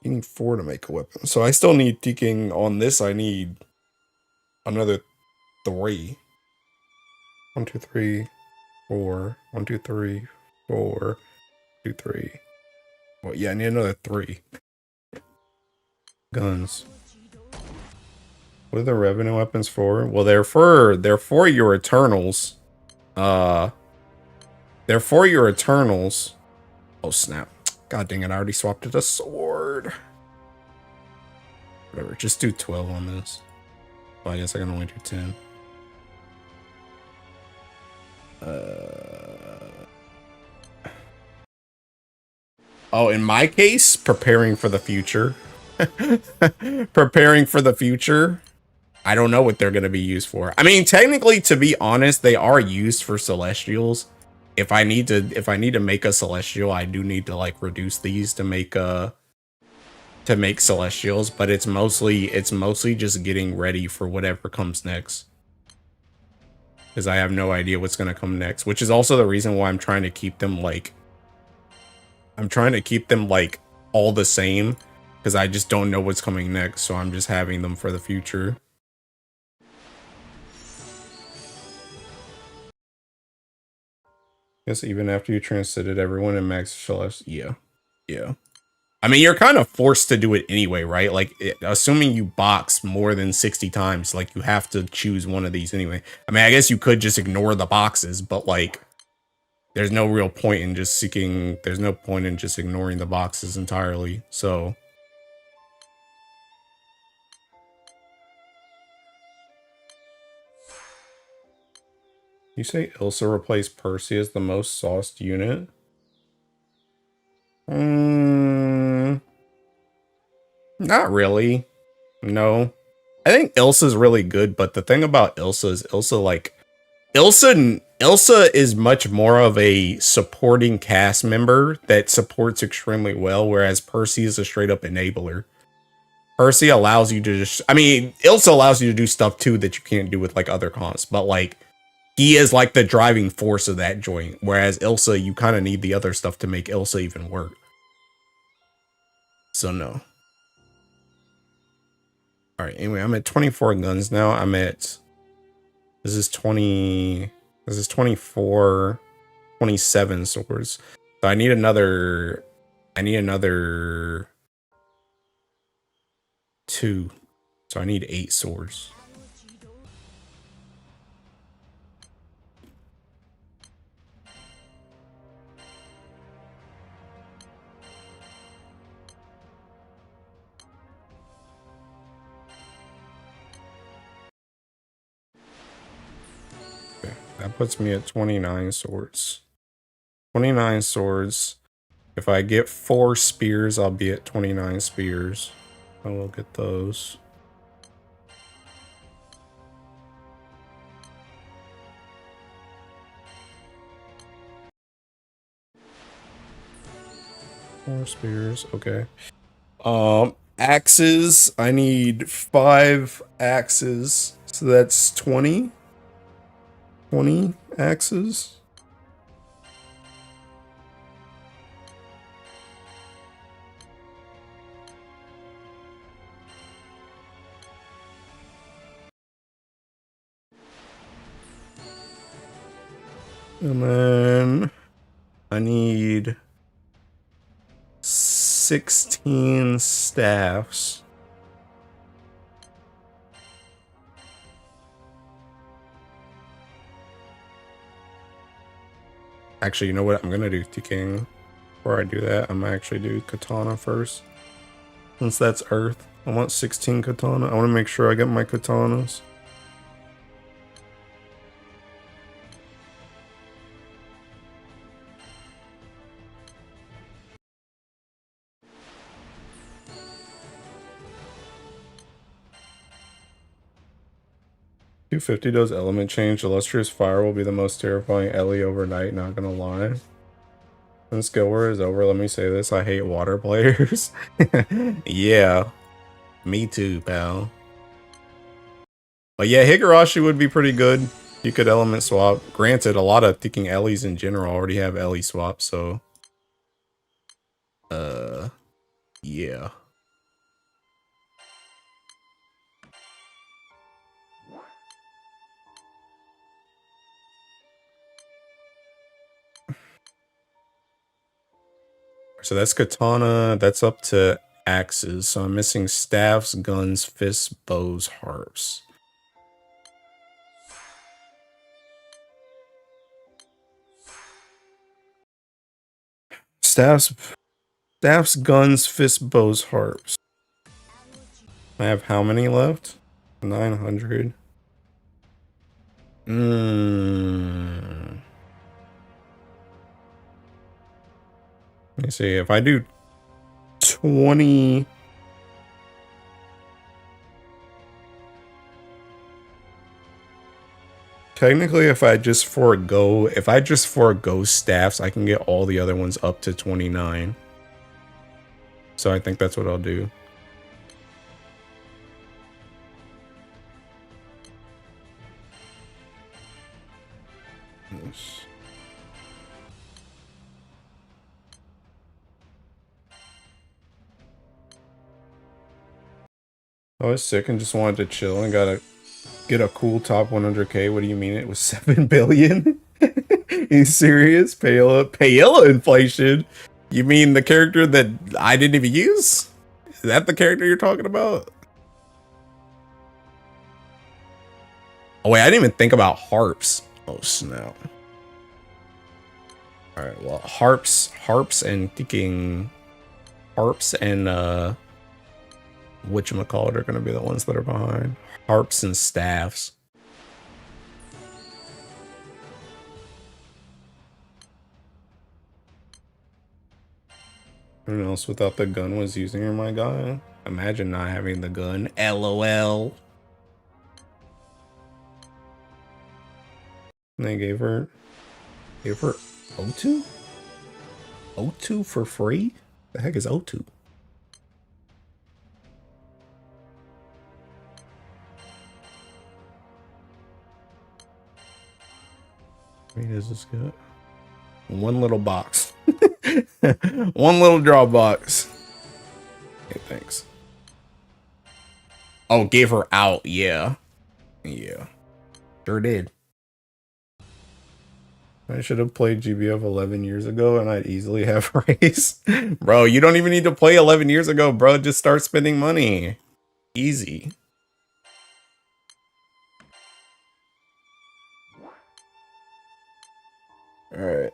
You need 4 to make a weapon. So I still need seeking on this. I need another 3. 1, 2, 3, 4. 1, 2, 3, 4. 2, 3. Well, yeah, I need another 3. Guns. What are the revenue weapons for? Well, they're for your Eternals. They're for your Eternals. Oh snap! God dang it! I already swapped it to sword. Whatever. Just do 12 on this. Well, I guess I can only do 10. Oh, in my case, preparing for the future. Preparing for the future. I don't know what they're going to be used for. I mean, technically, to be honest, they are used for Celestials. If I need to make a Celestial, I do need to like reduce these to make Celestials, but it's mostly just getting ready for whatever comes next. Because I have no idea what's going to come next, which is also the reason why I'm trying to keep them like all the same, because I just don't know what's coming next, so I'm just having them for the future. Guess even after you transited everyone in Max Celeste, yeah. I mean, you're kind of forced to do it anyway, right? Like, assuming you box more than 60 times, like, you have to choose one of these anyway. I mean, I guess you could just ignore the boxes, but, like, there's no real point in just there's no point in just ignoring the boxes entirely, so. You say Ilsa replaced Percy as the most sauced unit? Not really. No. I think Ilsa's really good, but the thing about Ilsa is Ilsa is much more of a supporting cast member that supports extremely well, whereas Percy is a straight up enabler. Percy allows you to just, I mean, Ilsa allows you to do stuff too that you can't do with like other cons, but like he is like the driving force of that joint, whereas Ilsa, you kind of need the other stuff to make Ilsa even work. So no. All right, anyway, I'm at 24 guns now. I'm at, this is 20, this is 24, 27 swords. So I need another 2. So I need 8 swords. Okay, that puts me at 29 swords. 29 swords. If I get 4 spears, I'll be at 29 spears. I will get those. More spears, okay. Axes. I need 5 axes. So that's 20. 20 axes. And then I need 16 staffs. Actually, you know what? I'm gonna do King. Before I do that, I'm gonna actually do katana first. Since that's earth, I want 16 katana. I want to make sure I get my katanas. $250 does element change. Illustrious Fire will be the most terrifying Ellie overnight, not gonna lie. When skill war is over, let me say this. I hate water players. Yeah. Me too, pal. But yeah, Higurashi would be pretty good. You could element swap. Granted, a lot of thinking Ellies in general already have Ellie swap, so yeah. So that's katana, that's up to axes. So I'm missing staffs, guns, fists, bows, harps. Staffs, guns, fists, bows, harps. I have how many left? 900. Let me see, if I do 20... Technically, if I just forego staffs, I can get all the other ones up to 29. So I think that's what I'll do. Yes. I was sick and just wanted to chill and gotta get a cool top 100k. What do you mean it was 7 billion? You serious? Paella inflation? You mean the character that I didn't even use? Is that the character you're talking about? Oh wait, I didn't even think about harps. Oh snap. Alright, well, harps and thinking harps and whatchamacallit are gonna be the ones that are behind. Harps and staffs. Who else without the gun was using her, my guy? Imagine not having the gun. LOL. And they gave her O2? O2 for free? The heck is O2? How many does this get? One little box. One little draw box. Thanks. Oh, gave her out. Yeah. Yeah. Sure did. I should have played GBF 11 years ago and I'd easily have raised. Bro, you don't even need to play 11 years ago, bro. Just start spending money. Easy. Alright.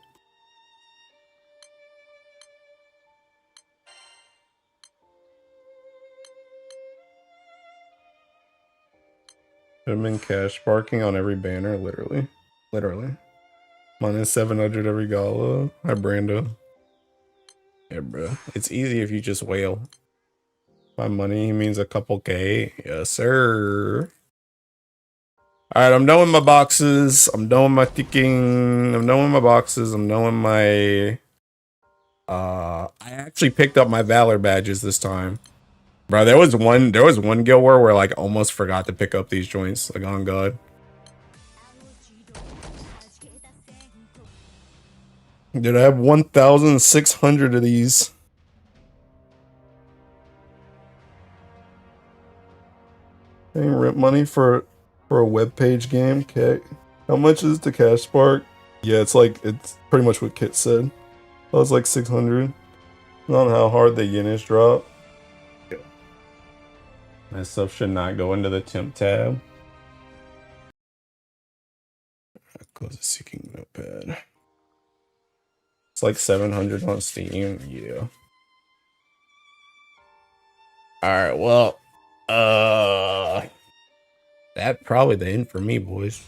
Should have been cash sparking on every banner, literally. Literally. Minus 700 every gala. Hi, Brando. Yeah, bro. It's easy if you just wail. By money, he means a couple K. Yes, sir. Alright, I'm done with my boxes. I'm done with my ticking. I'm done with my boxes. I'm done with my... I actually picked up my Valor badges this time. Bro, there was one guild war where like almost forgot to pick up these joints. Like, on God. Dude, I have 1,600 of these. Paying rent money for a web page game. Okay. How much is the cash spark? Yeah, it's pretty much what Kit said. That was like 600. Not how hard the yen is drop. That stuff should not go into the temp tab. I'll close the seeking notepad. It's like 700 on Steam. Yeah. Alright, well. That probably the end for me, boys.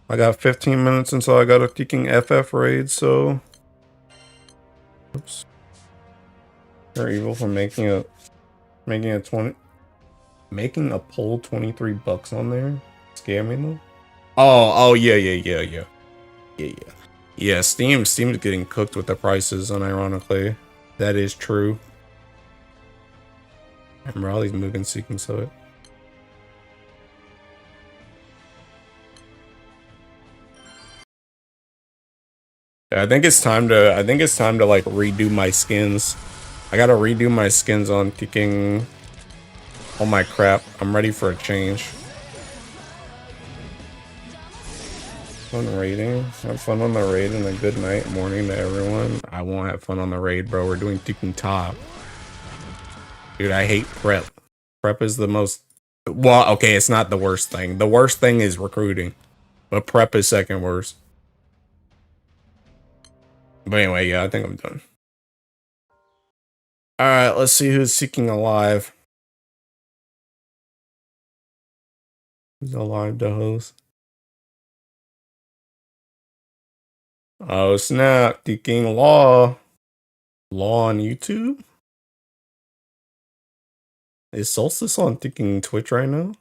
I got 15 minutes until I got a kicking FF raid, so. Oops. They're evil for making a poll 23 bucks on there. Scamming them. Oh yeah. Yeah, Steam's getting cooked with the prices, unironically. That is true. And Raleigh's moving seeking so it. Yeah, I think it's time to like redo my skins. I gotta redo my skins on kicking all my crap. I'm ready for a change. Fun raiding. Have fun on the raid and a good night, morning to everyone. I won't have fun on the raid, bro. We're doing kicking top. Dude, I hate prep. Prep is the most... Well, okay, it's not the worst thing. The worst thing is recruiting. But prep is second worst. But anyway, yeah, I think I'm done. Alright, let's see who's seeking alive. Who's alive to host? Oh, snap. Seeking Law. Law on YouTube? Is Solstice on Seeking Twitch right now?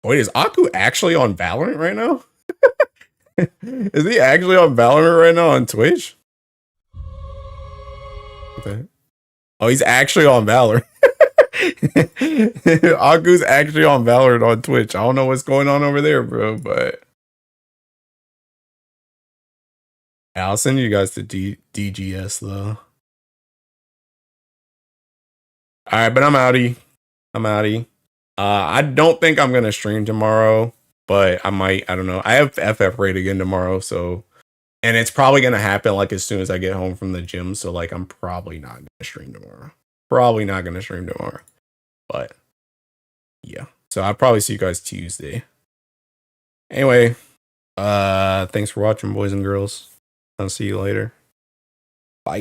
Wait, is Aku actually on Valorant right now? Is he actually on Valorant right now on Twitch? Okay. Oh, he's actually on Valorant. Aku's actually on Valorant on Twitch. I don't know what's going on over there, bro, but I'll send you guys to DGS though. Alright, but I'm outie. I don't think I'm gonna stream tomorrow, but I might. I don't know. I have FF raid again tomorrow, so, and it's probably gonna happen like as soon as I get home from the gym. So like, I'm probably not gonna stream tomorrow. But yeah. So I'll probably see you guys Tuesday. Anyway, thanks for watching, boys and girls. I'll see you later. Bye.